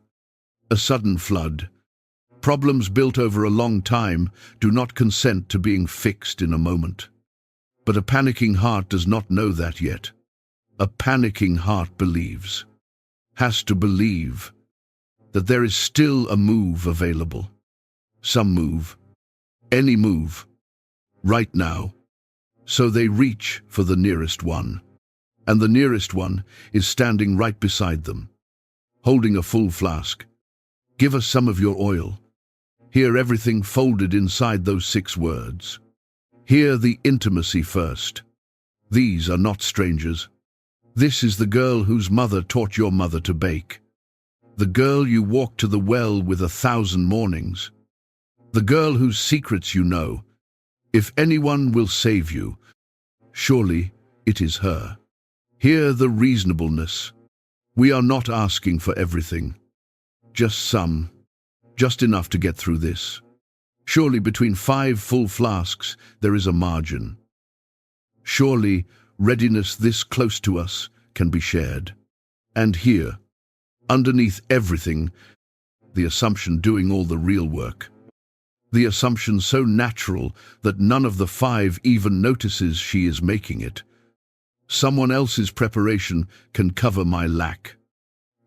a sudden flood. Problems built over a long time do not consent to being fixed in a moment. But a panicking heart does not know that yet. A panicking heart believes, has to believe, that there is still a move available. Some move, any move, right now. So they reach for the nearest one. And the nearest one is standing right beside them, holding a full flask. Give us some of your oil. Hear everything folded inside those 6 words. Hear the intimacy first. These are not strangers. This is the girl whose mother taught your mother to bake. The girl you walked to the well with 1,000 mornings. The girl whose secrets you know. If anyone will save you, surely it is her. Hear the reasonableness. We are not asking for everything. Just some. Just enough to get through this. Surely between 5 full flasks there is a margin. Surely readiness this close to us can be shared. And here, underneath everything, the assumption doing all the real work. The assumption so natural that none of the 5 even notices she is making it. Someone else's preparation can cover my lack.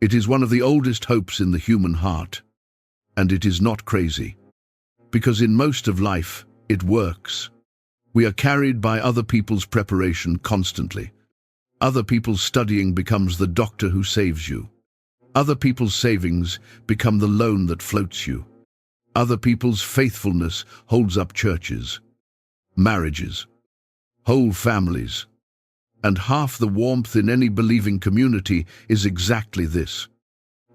It is one of the oldest hopes in the human heart. And it is not crazy. Because in most of life, it works. We are carried by other people's preparation constantly. Other people's studying becomes the doctor who saves you. Other people's savings become the loan that floats you. Other people's faithfulness holds up churches, marriages, whole families. And half the warmth in any believing community is exactly this.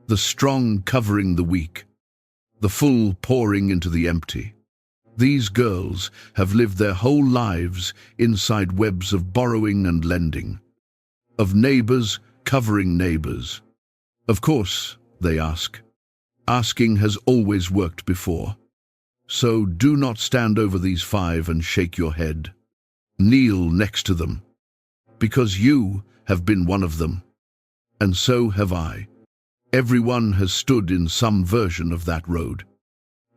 The strong covering the weak, the full pouring into the empty. These girls have lived their whole lives inside webs of borrowing and lending, of neighbors covering neighbors. Of course, they ask. Asking has always worked before. So do not stand over these 5 and shake your head. Kneel next to them, because you have been one of them, and so have I. Everyone has stood in some version of that road,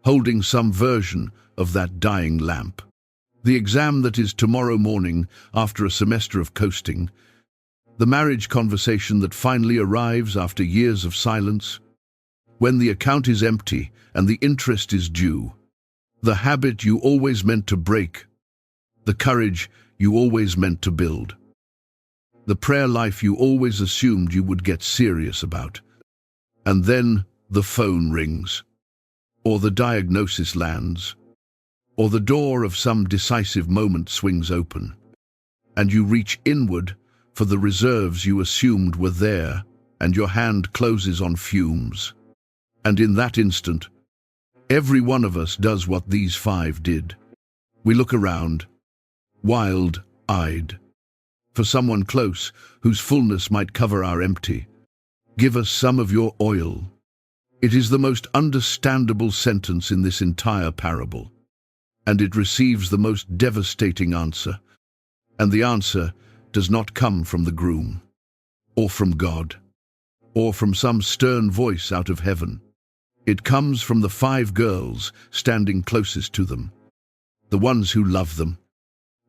holding some version of that dying lamp. The exam that is tomorrow morning after a semester of coasting, the marriage conversation that finally arrives after years of silence, when the account is empty and the interest is due, the habit you always meant to break, the courage you always meant to build, the prayer life you always assumed you would get serious about. And then the phone rings, or the diagnosis lands, or the door of some decisive moment swings open, and you reach inward for the reserves you assumed were there, and your hand closes on fumes. And in that instant, every one of us does what these 5 did. We look around, wild-eyed, for someone close whose fullness might cover our empty. Give us some of your oil. It is the most understandable sentence in this entire parable, and it receives the most devastating answer. And the answer does not come from the groom, or from God, or from some stern voice out of heaven. It comes from the 5 girls standing closest to them, the ones who love them,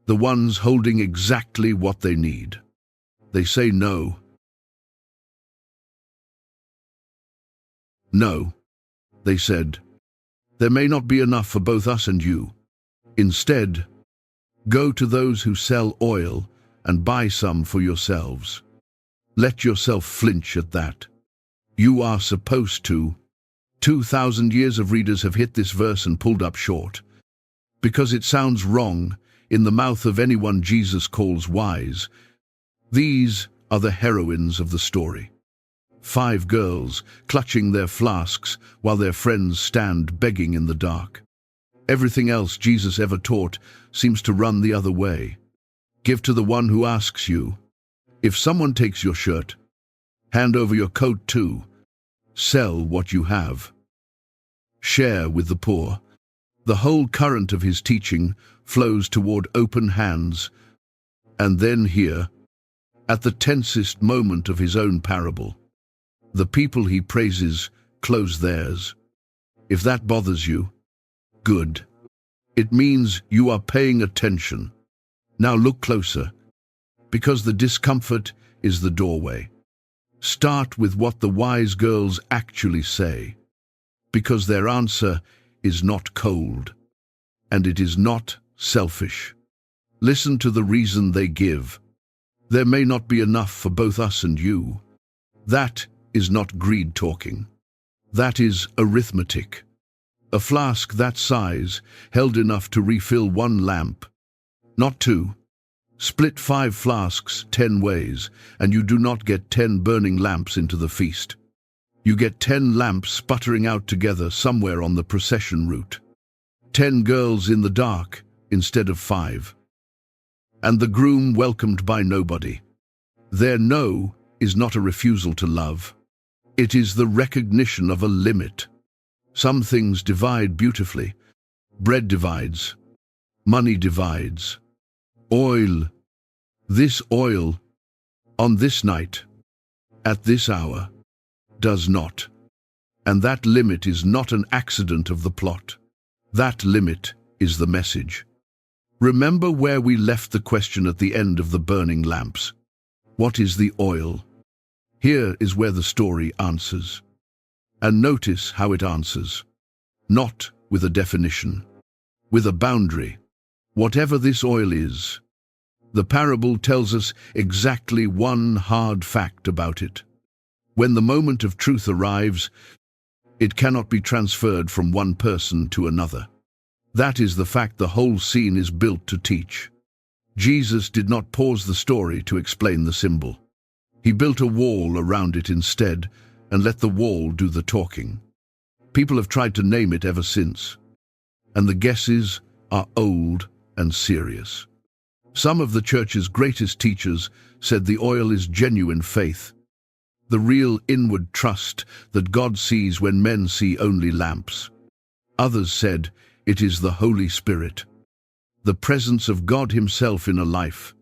the ones holding exactly what they need. They say no. No, they said. There may not be enough for both us and you. Instead, go to those who sell oil and buy some for yourselves. Let yourself flinch at that. You are supposed to. 2,000 years of readers have hit this verse and pulled up short, because it sounds wrong in the mouth of anyone Jesus calls wise. These are the heroines of the story. 5 girls clutching their flasks while their friends stand begging in the dark. Everything else Jesus ever taught seems to run the other way. Give to the one who asks you. If someone takes your shirt, hand over your coat too. Sell what you have. Share with the poor. The whole current of his teaching flows toward open hands. And then here, at the tensest moment of his own parable, the people he praises close theirs. If that bothers you, good. It means you are paying attention. Now look closer, because the discomfort is the doorway. Start with what the wise girls actually say, because their answer is not cold, and it is not selfish. Listen to the reason they give. There may not be enough for both us and you. That is not greed talking. That is arithmetic. A flask that size held enough to refill 1 lamp, not 2. Split 5 flasks 10 ways, and you do not get 10 burning lamps into the feast. You get 10 lamps sputtering out together somewhere on the procession route. 10 girls in the dark instead of 5. And the groom welcomed by nobody. Their no is not a refusal to love. It is the recognition of a limit. Some things divide beautifully. Bread divides. Money divides. Oil. This oil, on this night, at this hour, does not. And that limit is not an accident of the plot. That limit is the message. Remember where we left the question at the end of the burning lamps. What is the oil? Here is where the story answers. And notice how it answers. Not with a definition, with a boundary. Whatever this oil is, the parable tells us exactly one hard fact about it. When the moment of truth arrives, it cannot be transferred from one person to another. That is the fact the whole scene is built to teach. Jesus did not pause the story to explain the symbol. He built a wall around it instead and let the wall do the talking. People have tried to name it ever since, and the guesses are old and serious. Some of the church's greatest teachers said the oil is genuine faith, the real inward trust that God sees when men see only lamps. Others said it is the Holy Spirit, the presence of God Himself in a life.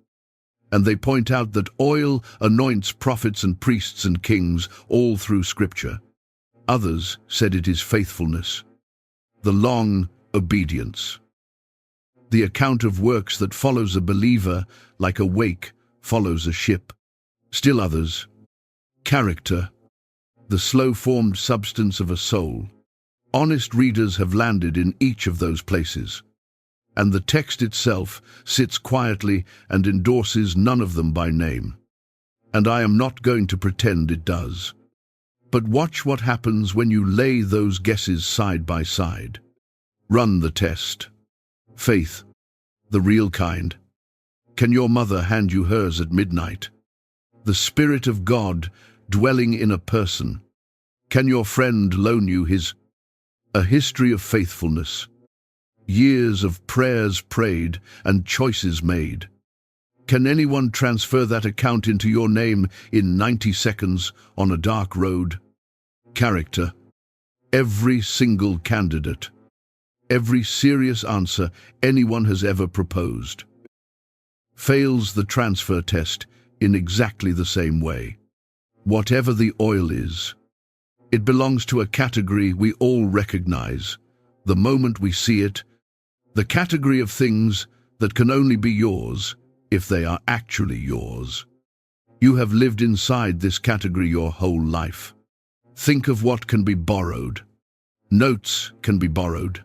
And they point out that oil anoints prophets and priests and kings all through Scripture. Others said it is faithfulness, the long obedience, the account of works that follows a believer like a wake follows a ship. Still others, character, the slow-formed substance of a soul. Honest readers have landed in each of those places, and the text itself sits quietly and endorses none of them by name. And I am not going to pretend it does. But watch what happens when you lay those guesses side by side. Run the test. Faith, the real kind. Can your mother hand you hers at midnight? The Spirit of God dwelling in a person. Can your friend loan you his? A history of faithfulness. Years of prayers prayed and choices made. Can anyone transfer that account into your name in 90 seconds on a dark road? Character. Every single candidate. Every serious answer anyone has ever proposed fails the transfer test in exactly the same way. Whatever the oil is, it belongs to a category we all recognize, the moment we see it, the category of things that can only be yours if they are actually yours. You have lived inside this category your whole life. Think of what can be borrowed. Notes can be borrowed.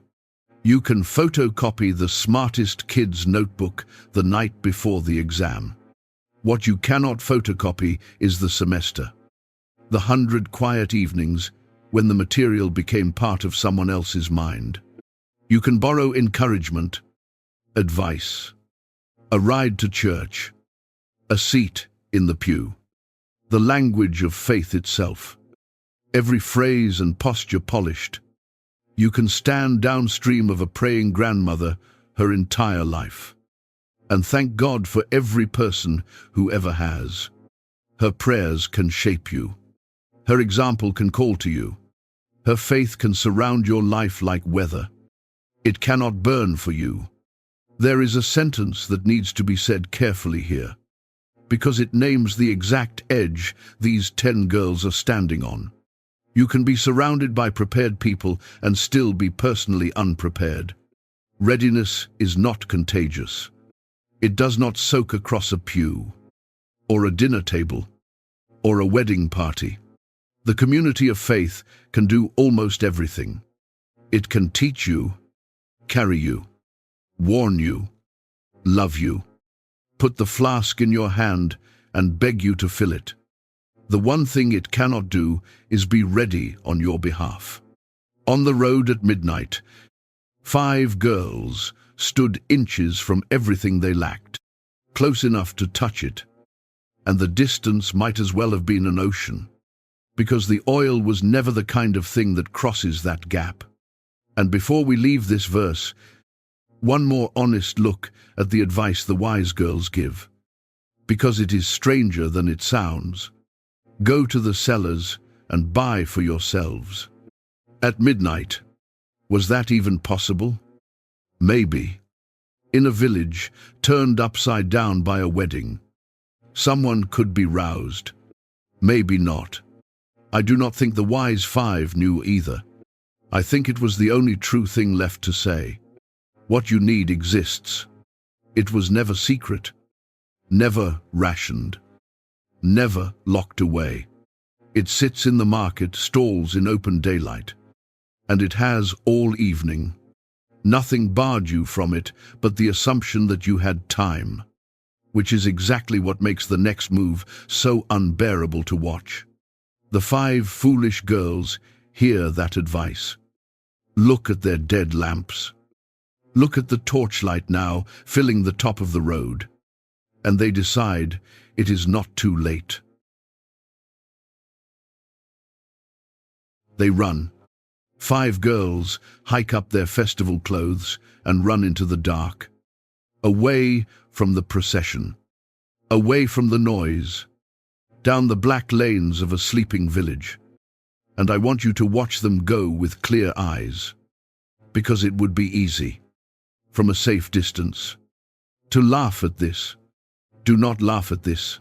You can photocopy the smartest kid's notebook the night before the exam. What you cannot photocopy is the semester. The 100 quiet evenings when the material became part of someone else's mind. You can borrow encouragement, advice, a ride to church, a seat in the pew, the language of faith itself, every phrase and posture polished. You can stand downstream of a praying grandmother her entire life and thank God for every person who ever has. Her prayers can shape you. Her example can call to you. Her faith can surround your life like weather. It cannot burn for you. There is a sentence that needs to be said carefully here, because it names the exact edge these 10 girls are standing on. You can be surrounded by prepared people and still be personally unprepared. Readiness is not contagious. It does not soak across a pew, or a dinner table, or a wedding party. The community of faith can do almost everything. It can teach you, carry you, warn you, love you, put the flask in your hand and beg you to fill it. The one thing it cannot do is be ready on your behalf. On the road at midnight, 5 girls stood inches from everything they lacked, close enough to touch it, and the distance might as well have been an ocean, because the oil was never the kind of thing that crosses that gap. And before we leave this verse, one more honest look at the advice the wise girls give, because it is stranger than it sounds. Go to the sellers and buy for yourselves. At midnight, was that even possible? Maybe. In a village turned upside down by a wedding, someone could be roused. Maybe not. I do not think the wise five knew either. I think it was the only true thing left to say. What you need exists. It was never secret, never rationed, never locked away. It sits in the market stalls in open daylight, and it has all evening. Nothing barred you from it but the assumption that you had time, which is exactly what makes the next move so unbearable to watch. The five foolish girls hear that advice. Look at their dead lamps. Look at the torchlight now filling the top of the road, and they decide it is not too late. They run. Five girls hike up their festival clothes and run into the dark, away from the procession, away from the noise, down the black lanes of a sleeping village. And I want you to watch them go with clear eyes, because it would be easy, from a safe distance, to laugh at this. Do not laugh at this.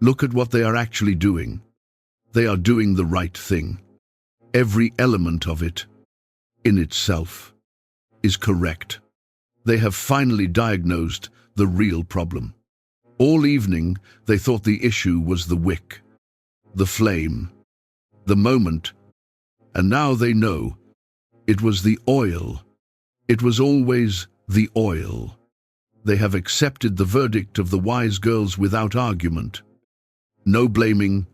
Look at what they are actually doing. They are doing the right thing. Every element of it, in itself, is correct. They have finally diagnosed the real problem. All evening, they thought the issue was the wick, the flame, the moment, and now they know it was the oil. It was always the oil. They have accepted the verdict of the wise girls without argument. No blaming,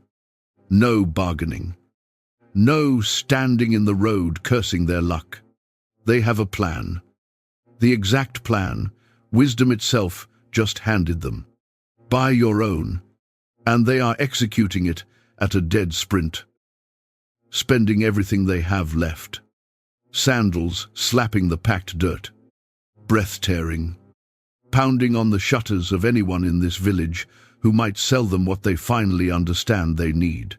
no bargaining, no standing in the road cursing their luck. They have a plan. The exact plan wisdom itself just handed them. Buy your own. And they are executing it at a dead sprint, spending everything they have left. Sandals slapping the packed dirt, breath-tearing, pounding on the shutters of anyone in this village who might sell them what they finally understand they need.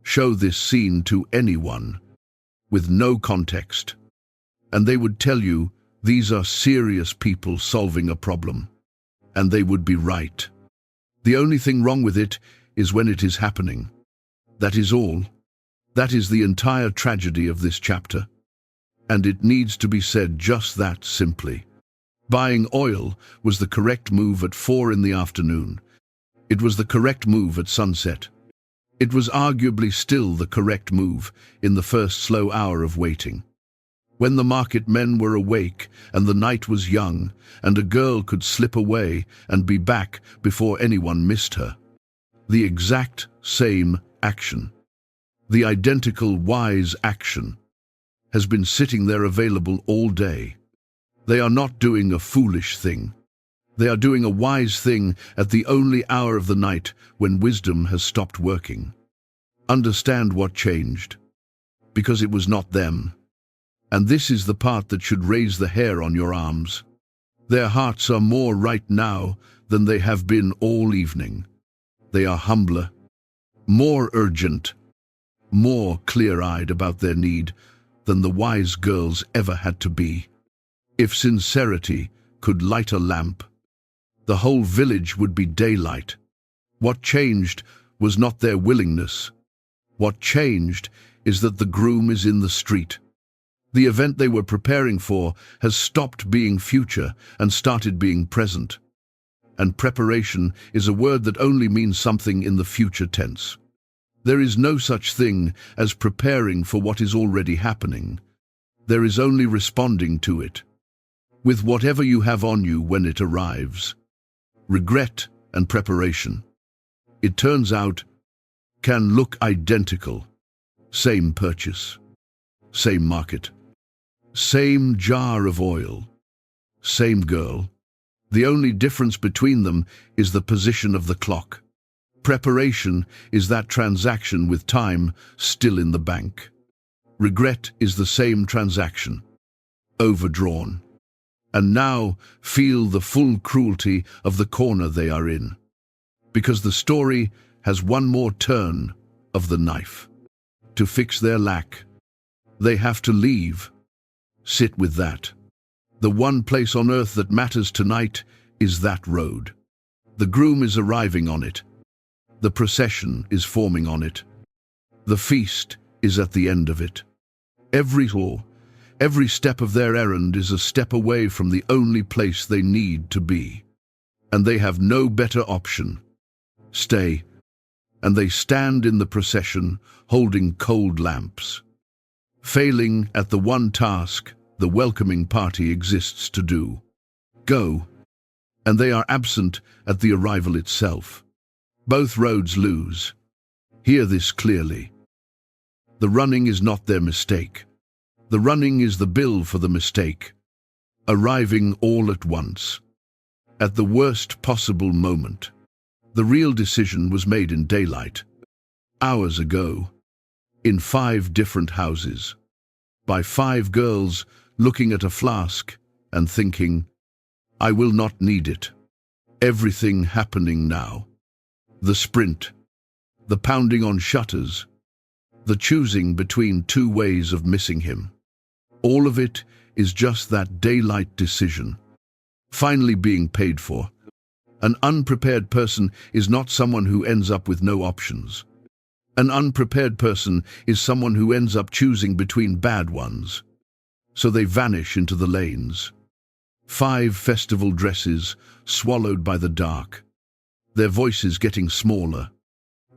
Show this scene to anyone, with no context, and they would tell you these are serious people solving a problem. And they would be right. The only thing wrong with it is when it is happening. That is all. That is the entire tragedy of this chapter. And it needs to be said just that simply. Buying oil was the correct move at 4 in the afternoon. It was the correct move at sunset. It was arguably still the correct move in the first slow hour of waiting, when the market men were awake and the night was young and a girl could slip away and be back before anyone missed her. The exact same action, the identical wise action, has been sitting there available all day. They are not doing a foolish thing. They are doing a wise thing at the only hour of the night when wisdom has stopped working. Understand what changed, because it was not them. And this is the part that should raise the hair on your arms. Their hearts are more right now than they have been all evening. They are humbler, more urgent, more clear-eyed about their need than the wise girls ever had to be. If sincerity could light a lamp, the whole village would be daylight. What changed was not their willingness. What changed is that the groom is in the street. The event they were preparing for has stopped being future and started being present. And preparation is a word that only means something in the future tense. There is no such thing as preparing for what is already happening. There is only responding to it, with whatever you have on you when it arrives. Regret and preparation, it turns out, can look identical. Same purchase, same market, same jar of oil, same girl. The only difference between them is the position of the clock. Preparation is that transaction with time still in the bank. Regret is the same transaction, overdrawn. And now feel the full cruelty of the corner they are in, because the story has one more turn of the knife. To fix their lack, they have to leave. Sit with that. The one place on earth that matters tonight is that road. The groom is arriving on it. The procession is forming on it. The feast is at the end of it. Every step of their errand is a step away from the only place they need to be. And they have no better option. Stay. And they stand in the procession, holding cold lamps. Failing at the one task the welcoming party exists to do. Go. And they are absent at the arrival itself. Both roads lose. Hear this clearly. The running is not their mistake. The running is the bill for the mistake, arriving all at once, at the worst possible moment. The real decision was made in daylight, hours ago, in 5 different houses, by 5 girls looking at a flask and thinking, I will not need it. Everything happening now. The sprint, the pounding on shutters, the choosing between 2 ways of missing him. All of it is just that daylight decision, finally being paid for. An unprepared person is not someone who ends up with no options. An unprepared person is someone who ends up choosing between bad ones. So they vanish into the lanes. 5 festival dresses swallowed by the dark, their voices getting smaller,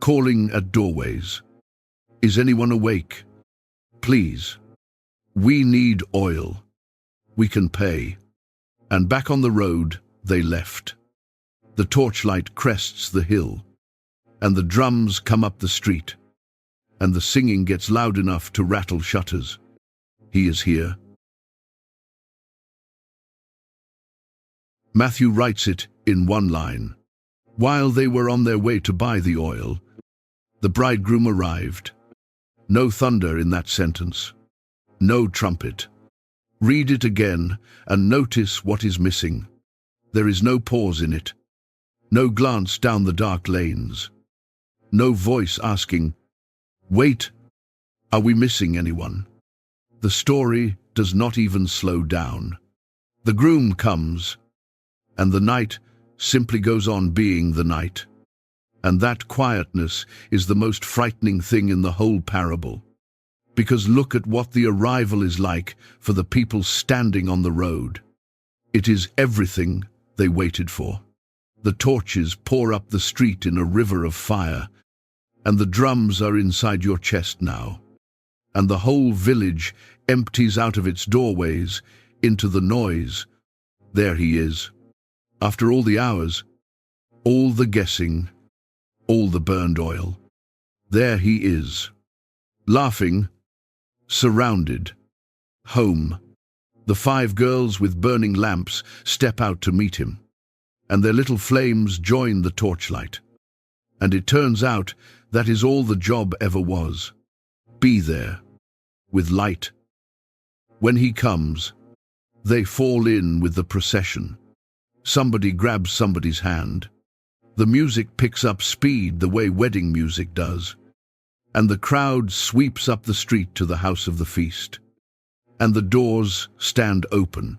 calling at doorways. Is anyone awake? Please. We need oil. We can pay. And back on the road, they left. The torchlight crests the hill, and the drums come up the street, and the singing gets loud enough to rattle shutters. He is here. Matthew writes it in one line. While they were on their way to buy the oil, the bridegroom arrived. No thunder in that sentence. No trumpet. Read it again and notice what is missing. There is no pause in it. No glance down the dark lanes. No voice asking, wait, are we missing anyone? The story does not even slow down. The groom comes, and the night simply goes on being the night. And that quietness is the most frightening thing in the whole parable. Because look at what the arrival is like for the people standing on the road. It is everything they waited for. The torches pour up the street in a river of fire, and the drums are inside your chest now. And the whole village empties out of its doorways into the noise. There he is. After all the hours, all the guessing, all the burned oil. There he is, laughing, surrounded, home. The 5 girls with burning lamps step out to meet him, and their little flames join the torchlight. And it turns out that is all the job ever was. Be there, with light. When he comes, they fall in with the procession. Somebody grabs somebody's hand. The music picks up speed the way wedding music does, and the crowd sweeps up the street to the house of the feast. And the doors stand open,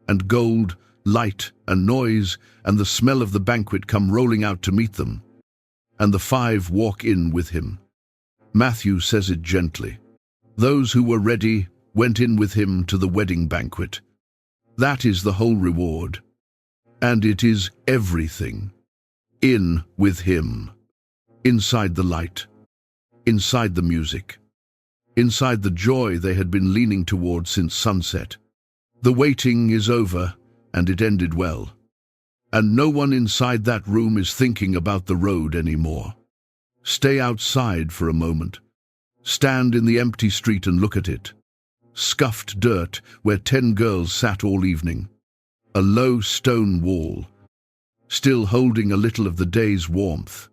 and gold, light, and noise, and the smell of the banquet come rolling out to meet them, and the 5 walk in with him. Matthew says it gently. Those who were ready went in with him to the wedding banquet. That is the whole reward. And it is everything. In with him. Inside the light. Inside the music. Inside the joy they had been leaning toward since sunset. The waiting is over, and it ended well. And no one inside that room is thinking about the road anymore. Stay outside for a moment. Stand in the empty street and look at it. Scuffed dirt where 10 girls sat all evening. A low stone wall, still holding a little of the day's warmth.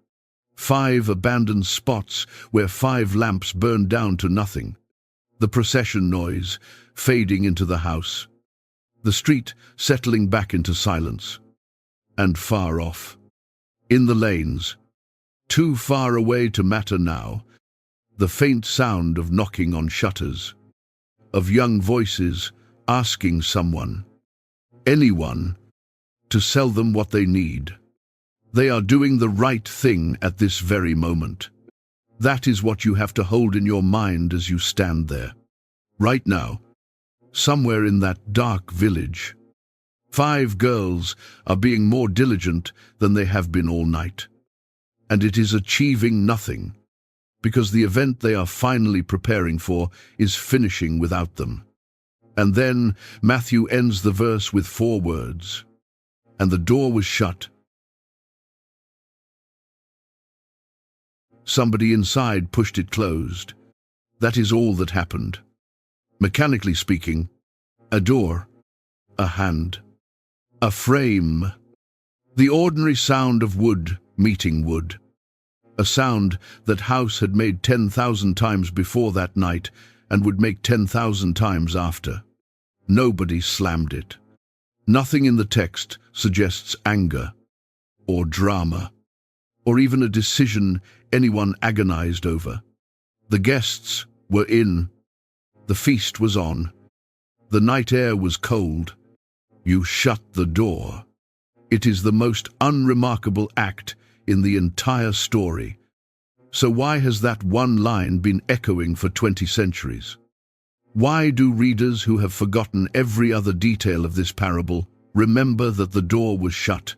5 abandoned spots where 5 lamps burned down to nothing. The procession noise fading into the house. The street settling back into silence. And far off, in the lanes, too far away to matter now, the faint sound of knocking on shutters, of young voices asking someone, anyone, to sell them what they need. They are doing the right thing at this very moment. That is what you have to hold in your mind as you stand there. Right now, somewhere in that dark village, 5 girls are being more diligent than they have been all night. And it is achieving nothing, because the event they are finally preparing for is finishing without them. And then Matthew ends the verse with 4 words. And the door was shut. Somebody inside pushed it closed. That is all that happened. Mechanically speaking, a door, a hand, a frame, the ordinary sound of wood meeting wood, a sound that house had made 10,000 times before that night and would make 10,000 times after. Nobody slammed it. Nothing in the text suggests anger or drama or even a decision anyone agonized over. The guests were in. The feast was on. The night air was cold. You shut the door. It is the most unremarkable act in the entire story. So why has that one line been echoing for 20 centuries? Why do readers who have forgotten every other detail of this parable remember that the door was shut?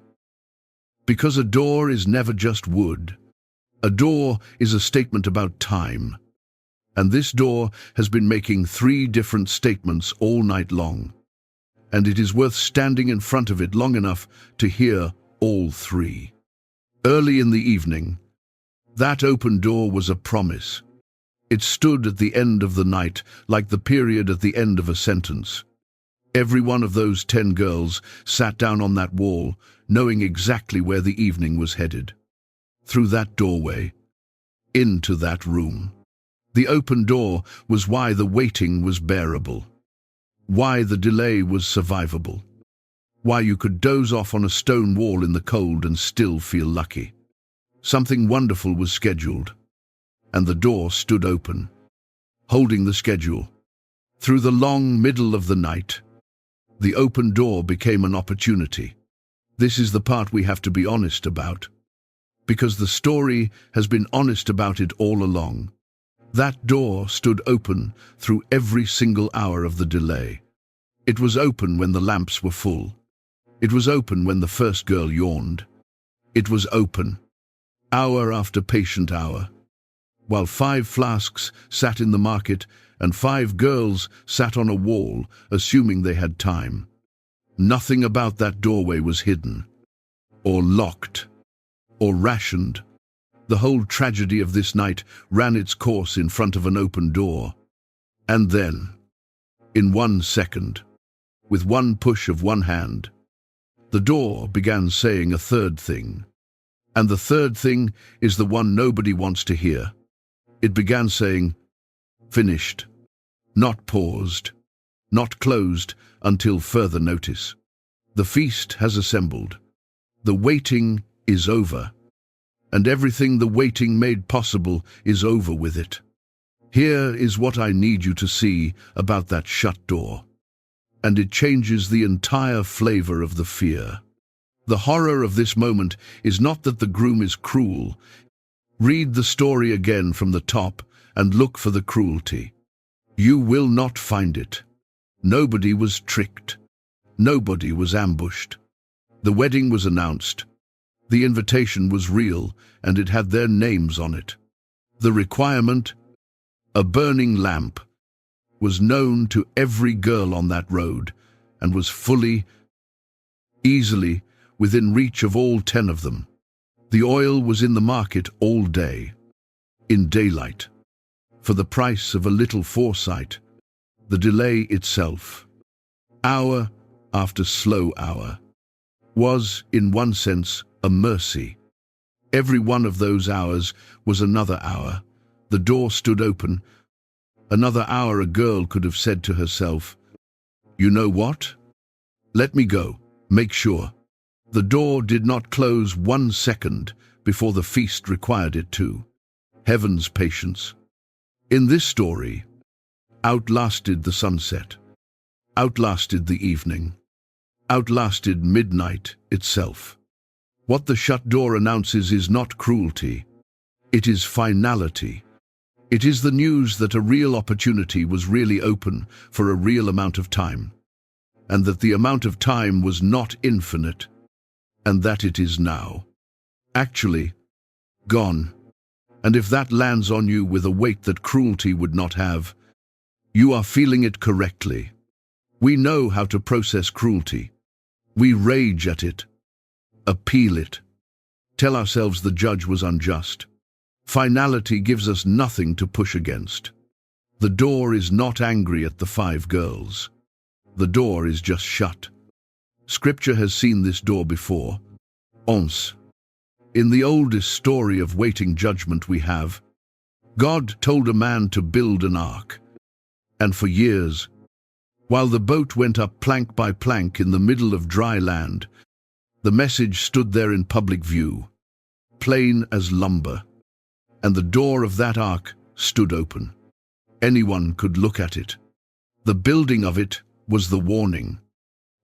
Because a door is never just wood. A door is a statement about time. And this door has been making 3 different statements all night long. And it is worth standing in front of it long enough to hear all 3. Early in the evening, that open door was a promise. It stood at the end of the night, like the period at the end of a sentence. Every one of those 10 girls sat down on that wall, knowing exactly where the evening was headed. Through that doorway, into that room. The open door was why the waiting was bearable, why the delay was survivable, why you could doze off on a stone wall in the cold and still feel lucky. Something wonderful was scheduled, and the door stood open, holding the schedule. Through the long middle of the night, the open door became an opportunity. This is the part we have to be honest about, because the story has been honest about it all along. That door stood open through every single hour of the delay. It was open when the lamps were full. It was open when the first girl yawned. It was open, hour after patient hour, while 5 flasks sat in the market and 5 girls sat on a wall, assuming they had time. Nothing about that doorway was hidden, or locked, or rationed. The whole tragedy of this night ran its course in front of an open door. And then, in 1 second, with one push of one hand, the door began saying a third thing. And the third thing is the one nobody wants to hear. It began saying, finished, not paused, not closed until further notice. The feast has assembled. The waiting is over. And everything the waiting made possible is over with it. Here is what I need you to see about that shut door. And it changes the entire flavor of the fear. The horror of this moment is not that the groom is cruel. Read the story again from the top and look for the cruelty. You will not find it. Nobody was tricked. Nobody was ambushed. The wedding was announced. The invitation was real, and it had their names on it. The requirement, a burning lamp, was known to every girl on that road, and was fully, easily, within reach of all 10 of them. The oil was in the market all day, in daylight, for the price of a little foresight. The delay itself, hour after slow hour, was, in one sense, a mercy. Every one of those hours was another hour. The door stood open. Another hour a girl could have said to herself, "You know what? Let me go, make sure." The door did not close 1 second before the feast required it to. Heaven's patience, in this story, outlasted the sunset, outlasted the evening, outlasted midnight itself. What the shut door announces is not cruelty. It is finality. It is the news that a real opportunity was really open for a real amount of time, and that the amount of time was not infinite, and that it is now, actually, gone. And if that lands on you with a weight that cruelty would not have, you are feeling it correctly. We know how to process cruelty. We rage at it, appeal it, tell ourselves the judge was unjust. Finality gives us nothing to push against. The door is not angry at the 5 girls. The door is just shut. Scripture has seen this door before. Once. In the oldest story of waiting judgment we have, God told a man to build an ark. And for years, while the boat went up plank by plank in the middle of dry land, the message stood there in public view, plain as lumber. And the door of that ark stood open. Anyone could look at it. The building of it was the warning.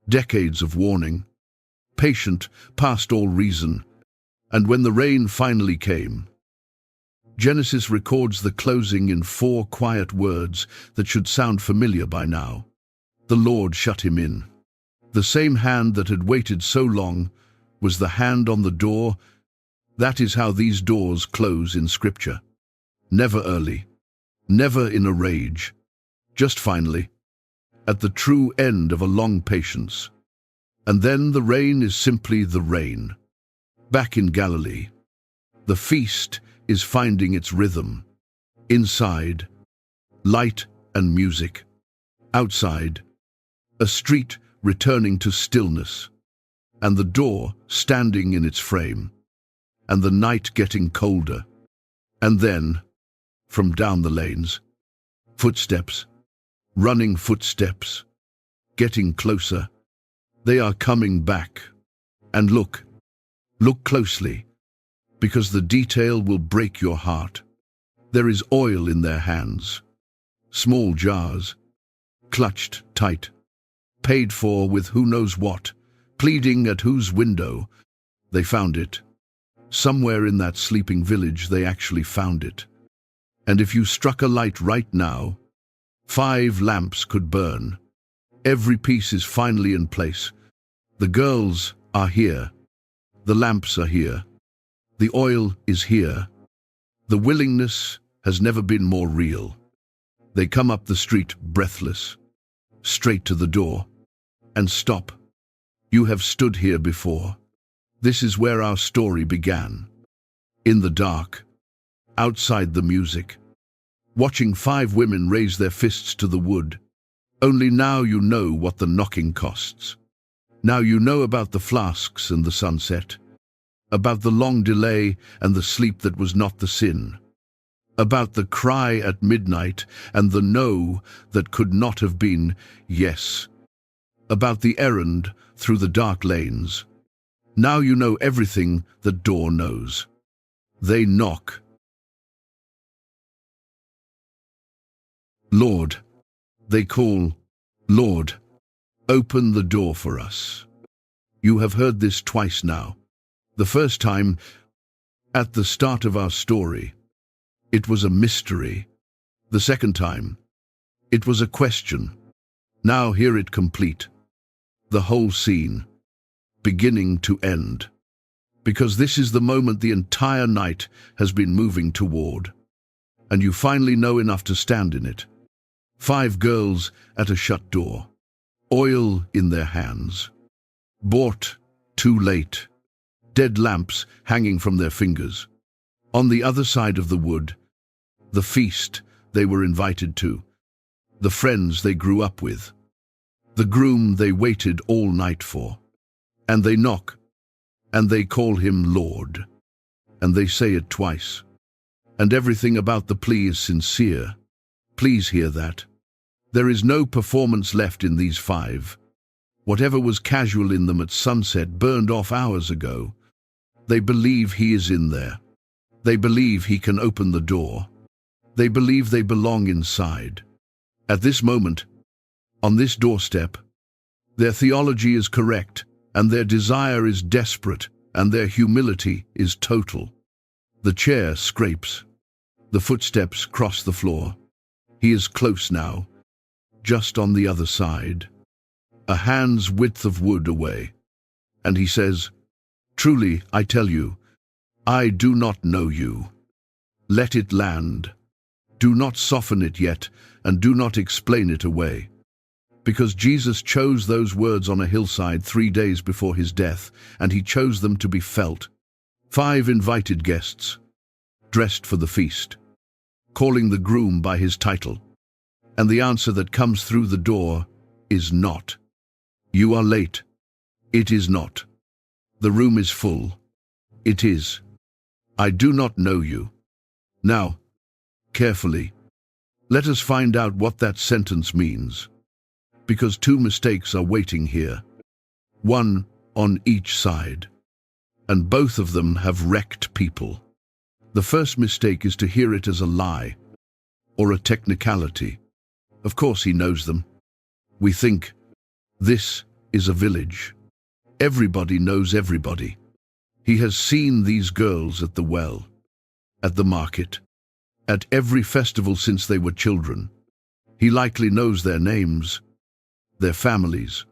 Decades of warning. Patient past all reason. And when the rain finally came, Genesis records the closing in 4 quiet words that should sound familiar by now. The Lord shut him in. The same hand that had waited so long was the hand on the door. That is how these doors close in Scripture. Never early, never in a rage, just finally, at the true end of a long patience. And then the rain is simply the rain. Back in Galilee, the feast is finding its rhythm. Inside, light and music. Outside, a street returning to stillness, and the door standing in its frame, and the night getting colder. And then, from down the lanes, footsteps, running footsteps, getting closer. They are coming back. And look closely, because the detail will break your heart. There is oil in their hands, small jars, clutched tight, paid for with who knows what, pleading at whose window. They found it. Somewhere in that sleeping village they actually found it. And if you struck a light right now, 5 lamps could burn. Every piece is finally in place. The girls are here. The lamps are here. The oil is here. The willingness has never been more real. They come up the street breathless, straight to the door, and stop. You have stood here before. This is where our story began. In the dark, outside the music, watching 5 women raise their fists to the wood. Only now you know what the knocking costs. Now you know about the flasks and the sunset, about the long delay and the sleep that was not the sin, about the cry at midnight and the no that could not have been yes, about the errand through the dark lanes. Now you know everything that door knows. They knock. Lord, they call, Lord, open the door for us. You have heard this twice now. The first time, at the start of our story, it was a mystery. The second time, it was a question. Now hear it complete. The whole scene, beginning to end. Because this is the moment the entire night has been moving toward. And you finally know enough to stand in it. 5 girls at a shut door. Oil in their hands. Bought too late. Dead lamps hanging from their fingers. On the other side of the wood, the feast they were invited to. The friends they grew up with. The groom they waited all night for. And they knock. And they call him Lord. And they say it twice. And everything about the plea is sincere. Please hear that. There is no performance left in these 5. Whatever was casual in them at sunset burned off hours ago. They believe he is in there. They believe he can open the door. They believe they belong inside. At this moment, on this doorstep, their theology is correct, and their desire is desperate, and their humility is total. The chair scrapes. The footsteps cross the floor. He is close now, just on the other side, a hand's width of wood away. And he says, "Truly, I tell you, I do not know you. Let it land. Do not soften it yet, and do not explain it away." Because Jesus chose those words on a hillside 3 days before his death, and he chose them to be felt. 5 invited guests, dressed for the feast, calling the groom by his title. And the answer that comes through the door is not. You are late. It is not. The room is full. It is. I do not know you. Now, carefully, let us find out what that sentence means. Because 2 mistakes are waiting here, one on each side, and both of them have wrecked people. The first mistake is to hear it as a lie or a technicality. Of course he knows them. We think, this is a village. Everybody knows everybody. He has seen these girls at the well, at the market, at every festival since they were children. He likely knows their names, their families,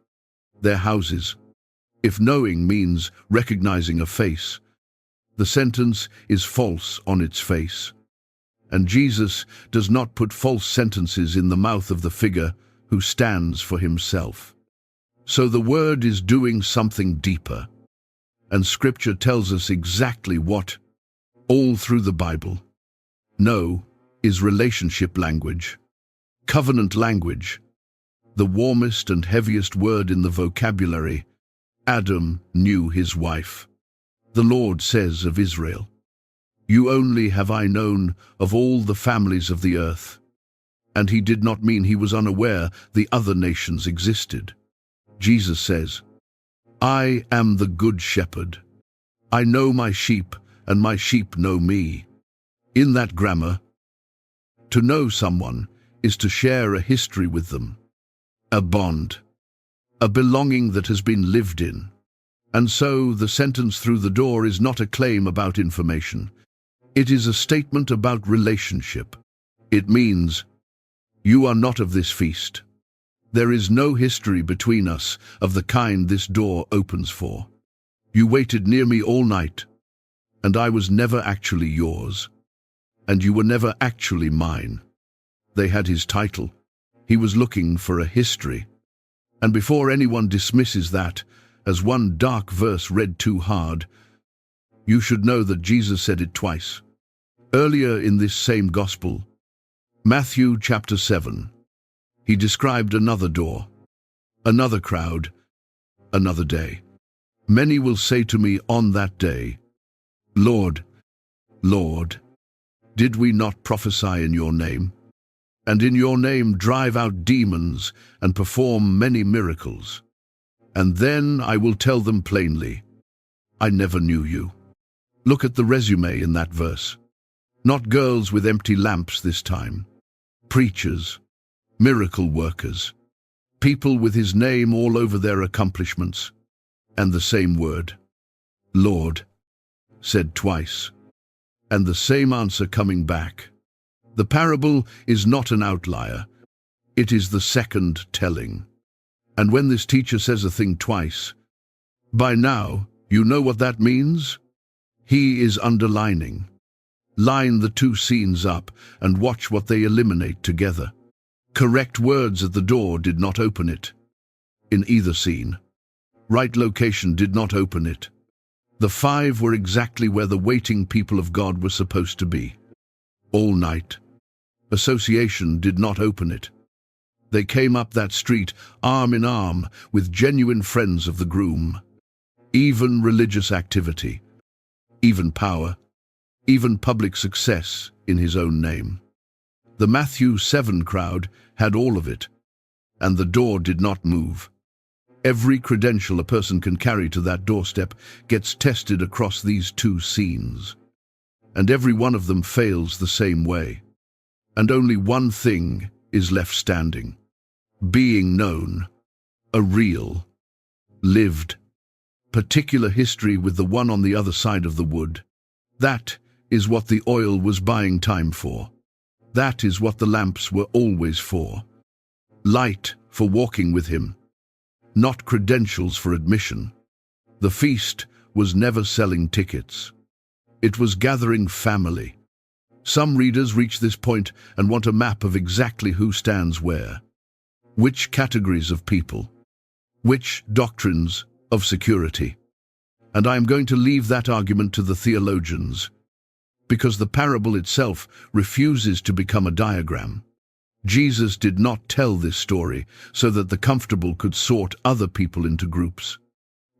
their houses. If knowing means recognizing a face, the sentence is false on its face. And Jesus does not put false sentences in the mouth of the figure who stands for himself. So the word is doing something deeper. And Scripture tells us exactly what, all through the Bible. No is relationship language, covenant language, the warmest and heaviest word in the vocabulary. Adam knew his wife. The Lord says of Israel, "You only have I known of all the families of the earth." And he did not mean he was unaware the other nations existed. Jesus says, "I am the good shepherd. I know my sheep, and my sheep know me." In that grammar, to know someone is to share a history with them, a bond, a belonging that has been lived in. And so the sentence through the door is not a claim about information. It is a statement about relationship. It means, you are not of this feast. There is no history between us of the kind this door opens for. You waited near me all night, and I was never actually yours, and you were never actually mine. They had his title. He was looking for a history. And before anyone dismisses that as one dark verse read too hard, you should know that Jesus said it twice. Earlier in this same gospel, Matthew chapter 7, he described another door, another crowd, another day. Many will say to me on that day, "Lord, Lord, did we not prophesy in your name? And in your name drive out demons and perform many miracles?" And then I will tell them plainly, "I never knew you." Look at the resume in that verse. Not girls with empty lamps this time. Preachers, miracle workers, people with his name all over their accomplishments, and the same word, Lord, said twice, and the same answer coming back. The parable is not an outlier. It is the second telling. And when this teacher says a thing twice, by now you know what that means? He is underlining. Line the 2 scenes up and watch what they eliminate together. Correct words at the door did not open it. In either scene. Right location did not open it. The 5 were exactly where the waiting people of God were supposed to be. All night. Association did not open it. They came up that street arm in arm with genuine friends of the groom. Even religious activity. Even power. Even public success in his own name. The Matthew 7 crowd had all of it, and the door did not move. Every credential a person can carry to that doorstep gets tested across these 2 scenes, and every one of them fails the same way. And only one thing is left standing. Being known. A real, lived, particular history with the one on the other side of the wood. That is what the oil was buying time for. That is what the lamps were always for. Light for walking with him, not credentials for admission. The feast was never selling tickets. It was gathering family. Some readers reach this point and want a map of exactly who stands where, which categories of people, which doctrines of security. And I am going to leave that argument to the theologians, because the parable itself refuses to become a diagram. Jesus did not tell this story so that the comfortable could sort other people into groups.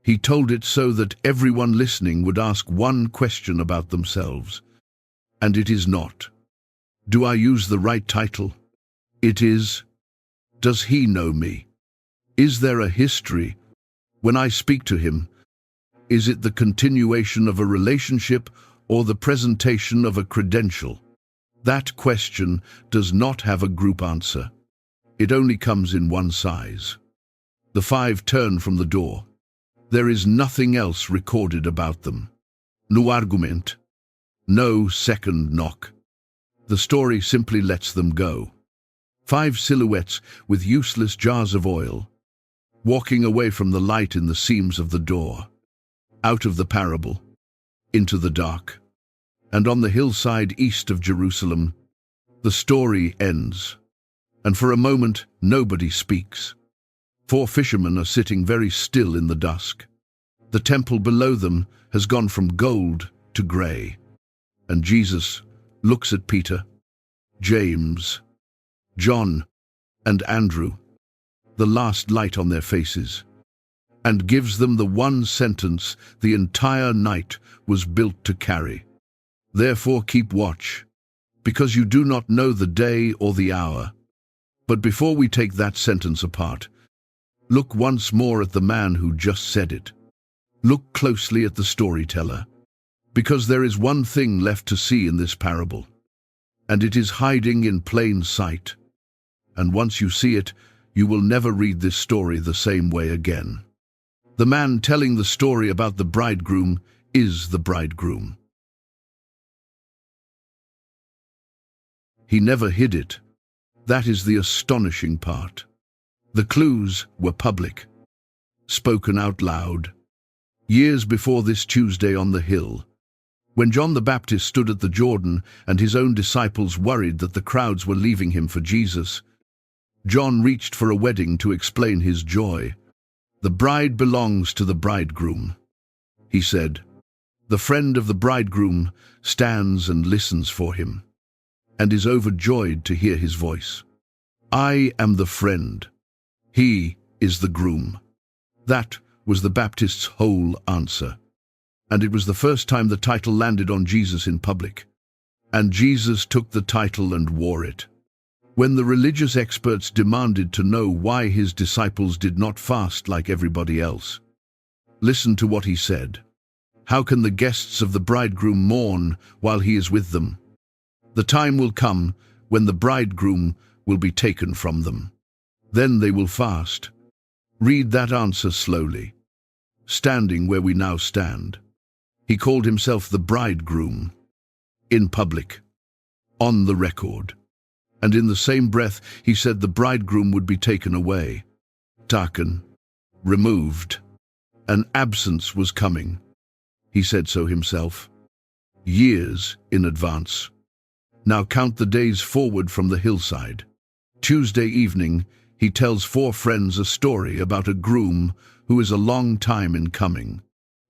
He told it so that everyone listening would ask one question about themselves. And it is not, do I use the right title? It is, does he know me? Is there a history? When I speak to him, is it the continuation of a relationship or the presentation of a credential? That question does not have a group answer. It only comes in one size. The 5 turn from the door. There is nothing else recorded about them. No argument. No second knock. The story simply lets them go. 5 silhouettes with useless jars of oil, walking away from the light in the seams of the door, out of the parable, into the dark. And on the hillside east of Jerusalem, the story ends. And for a moment, nobody speaks. 4 fishermen are sitting very still in the dusk. The temple below them has gone from gold to grey. And Jesus looks at Peter, James, John, and Andrew, the last light on their faces, and gives them the one sentence the entire night was built to carry. Therefore keep watch, because you do not know the day or the hour. But before we take that sentence apart, look once more at the man who just said it. Look closely at the storyteller, because there is one thing left to see in this parable, and it is hiding in plain sight. And once you see it, you will never read this story the same way again. The man telling the story about the bridegroom is the bridegroom. He never hid it. That is the astonishing part. The clues were public, spoken out loud. Years before this Tuesday on the hill, when John the Baptist stood at the Jordan and his own disciples worried that the crowds were leaving him for Jesus, John reached for a wedding to explain his joy. The bride belongs to the bridegroom, he said. The friend of the bridegroom stands and listens for him, and is overjoyed to hear his voice. I am the friend. He is the groom. That was the Baptist's whole answer. And it was the first time the title landed on Jesus in public. And Jesus took the title and wore it. When the religious experts demanded to know why his disciples did not fast like everybody else, listen to what he said. How can the guests of the bridegroom mourn while he is with them? The time will come when the bridegroom will be taken from them. Then they will fast. Read that answer slowly. Standing where we now stand, he called himself the bridegroom, in public, on the record. And in the same breath, he said the bridegroom would be taken away, taken, removed. An absence was coming. He said so himself, years in advance. Now count the days forward from the hillside. Tuesday evening, he tells 4 friends a story about a groom who is a long time in coming.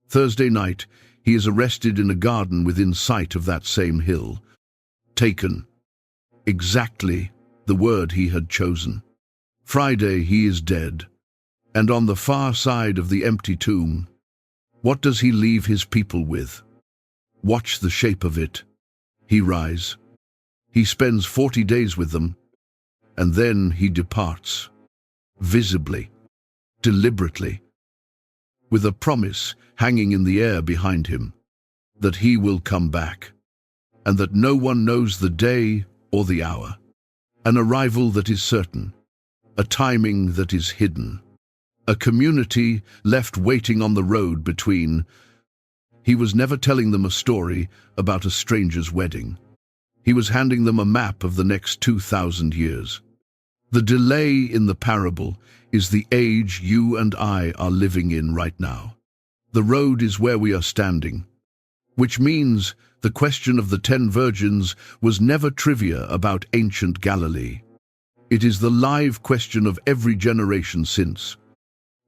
Thursday night, he is arrested in a garden within sight of that same hill. Taken. Exactly the word he had chosen. Friday, he is dead. And on the far side of the empty tomb, what does he leave his people with? Watch the shape of it. He rise. He spends 40 days with them, and then he departs, visibly, deliberately, with a promise hanging in the air behind him, that he will come back, and that no one knows the day or the hour, an arrival that is certain, a timing that is hidden, a community left waiting on the road between He was never telling them a story about a stranger's wedding. He was handing them a map of the next 2,000 years. The delay in the parable is the age you and I are living in right now. The road is where we are standing, which means the question of the 10 virgins was never trivia about ancient Galilee. It is the live question of every generation since,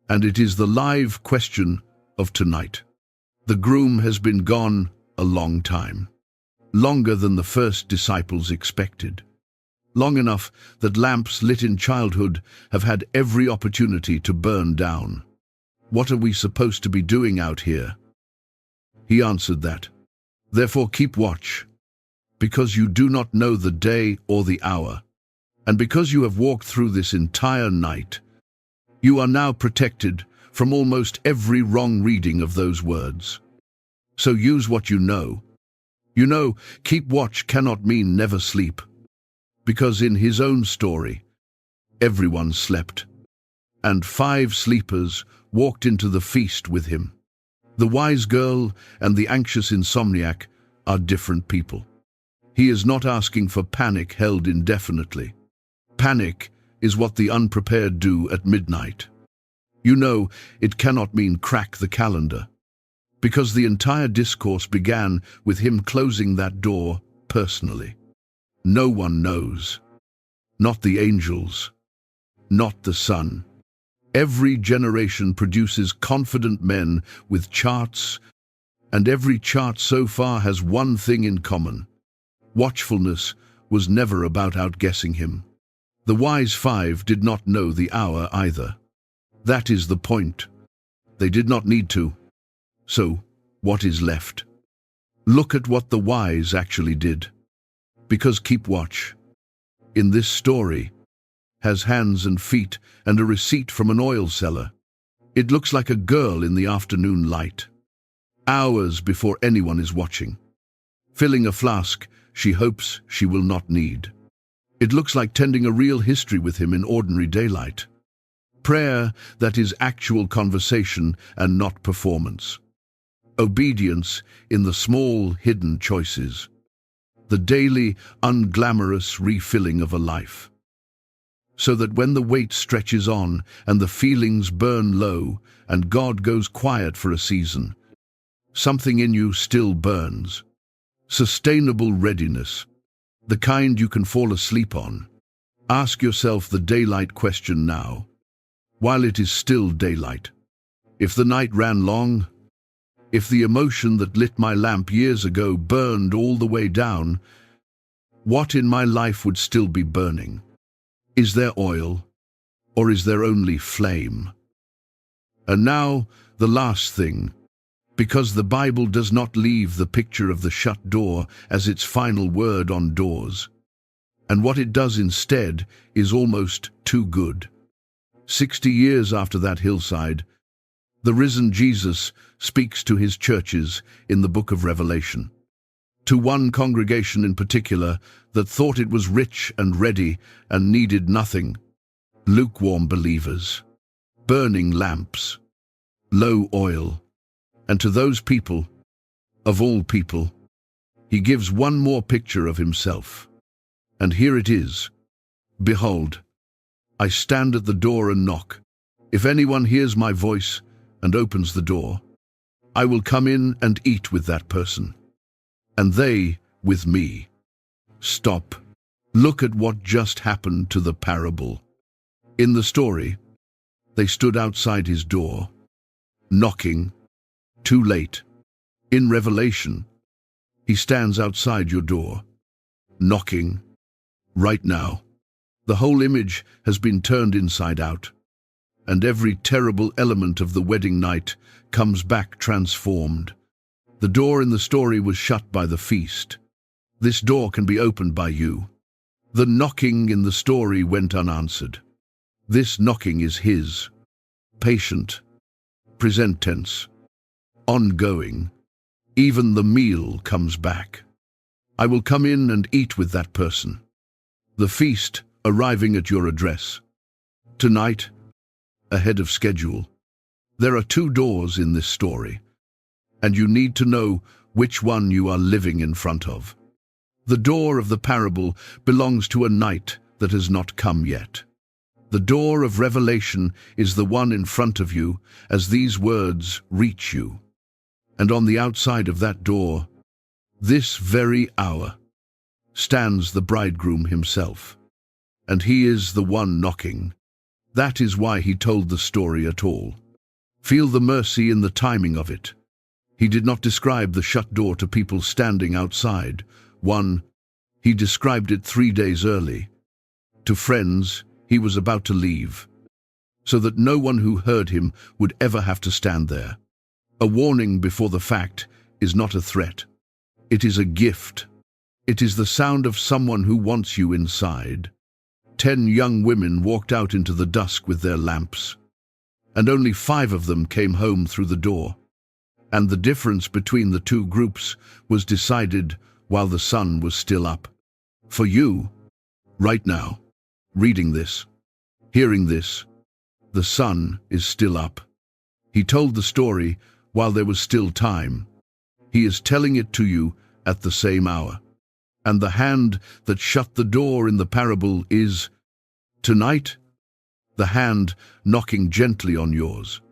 and it is the live question of tonight. The groom has been gone a long time, longer than the first disciples expected. Long enough that lamps lit in childhood have had every opportunity to burn down. What are we supposed to be doing out here? He answered that. Therefore keep watch, because you do not know the day or the hour. And because you have walked through this entire night, you are now protected from almost every wrong reading of those words. So use what you know. You know, keep watch cannot mean never sleep, because in his own story, everyone slept, and 5 sleepers walked into the feast with him. The wise girl and the anxious insomniac are different people. He is not asking for panic held indefinitely. Panic is what the unprepared do at midnight. You know, it cannot mean crack the calendar, because the entire discourse began with him closing that door personally. No one knows. Not the angels. Not the sun. Every generation produces confident men with charts, and every chart so far has one thing in common. Watchfulness was never about outguessing him. The wise 5 did not know the hour either. That is the point. They did not need to. So, what is left? Look at what the wise actually did. Because keep watch, in this story, has hands and feet and a receipt from an oil seller. It looks like a girl in the afternoon light, hours before anyone is watching, filling a flask she hopes she will not need. It looks like tending a real history with him in ordinary daylight. Prayer that is actual conversation and not performance. Obedience in the small, hidden choices. The daily, unglamorous refilling of a life. So that when the weight stretches on and the feelings burn low and God goes quiet for a season, something in you still burns. Sustainable readiness. The kind you can fall asleep on. Ask yourself the daylight question now, while it is still daylight. If the night ran long, if the emotion that lit my lamp years ago burned all the way down, what in my life would still be burning? Is there oil, or is there only flame? And now, the last thing, because the Bible does not leave the picture of the shut door as its final word on doors. And what it does instead is almost too good. 60 years after that hillside, the risen Jesus speaks to his churches in the book of Revelation. To one congregation in particular that thought it was rich and ready and needed nothing. Lukewarm believers, burning lamps, low oil. And to those people, of all people, he gives one more picture of himself. And here it is. Behold, I stand at the door and knock. If anyone hears my voice and opens the door, I will come in and eat with that person, and they with me. Stop. Look at what just happened to the parable. In the story, they stood outside his door, knocking. Too late. In Revelation, he stands outside your door, knocking, right now. The whole image has been turned inside out, and every terrible element of the wedding night comes back transformed. The door in the story was shut by the feast. This door can be opened by you. The knocking in the story went unanswered. This knocking is his. Patient. Present tense. Ongoing. Even the meal comes back. I will come in and eat with that person. The feast arriving at your address. Tonight, ahead of schedule. There are 2 doors in this story. and you need to know which one you are living in front of. The door of the parable belongs to a night that has not come yet. The door of revelation is the one in front of you as these words reach you. And on the outside of that door, this very hour, stands the bridegroom himself. And he is the one knocking. That is why he told the story at all. Feel the mercy in the timing of it. He did not describe the shut door to people standing outside. He described it 3 days early. To friends he was about to leave, so that no one who heard him would ever have to stand there. A warning before the fact is not a threat. It is a gift. It is the sound of someone who wants you inside. 10 young women walked out into the dusk with their lamps, and only 5 of them came home through the door. And the difference between the 2 groups was decided while the sun was still up. For you, right now, reading this, hearing this, the sun is still up. He told the story while there was still time. He is telling it to you at the same hour. And the hand that shut the door in the parable is, tonight, the hand knocking gently on yours.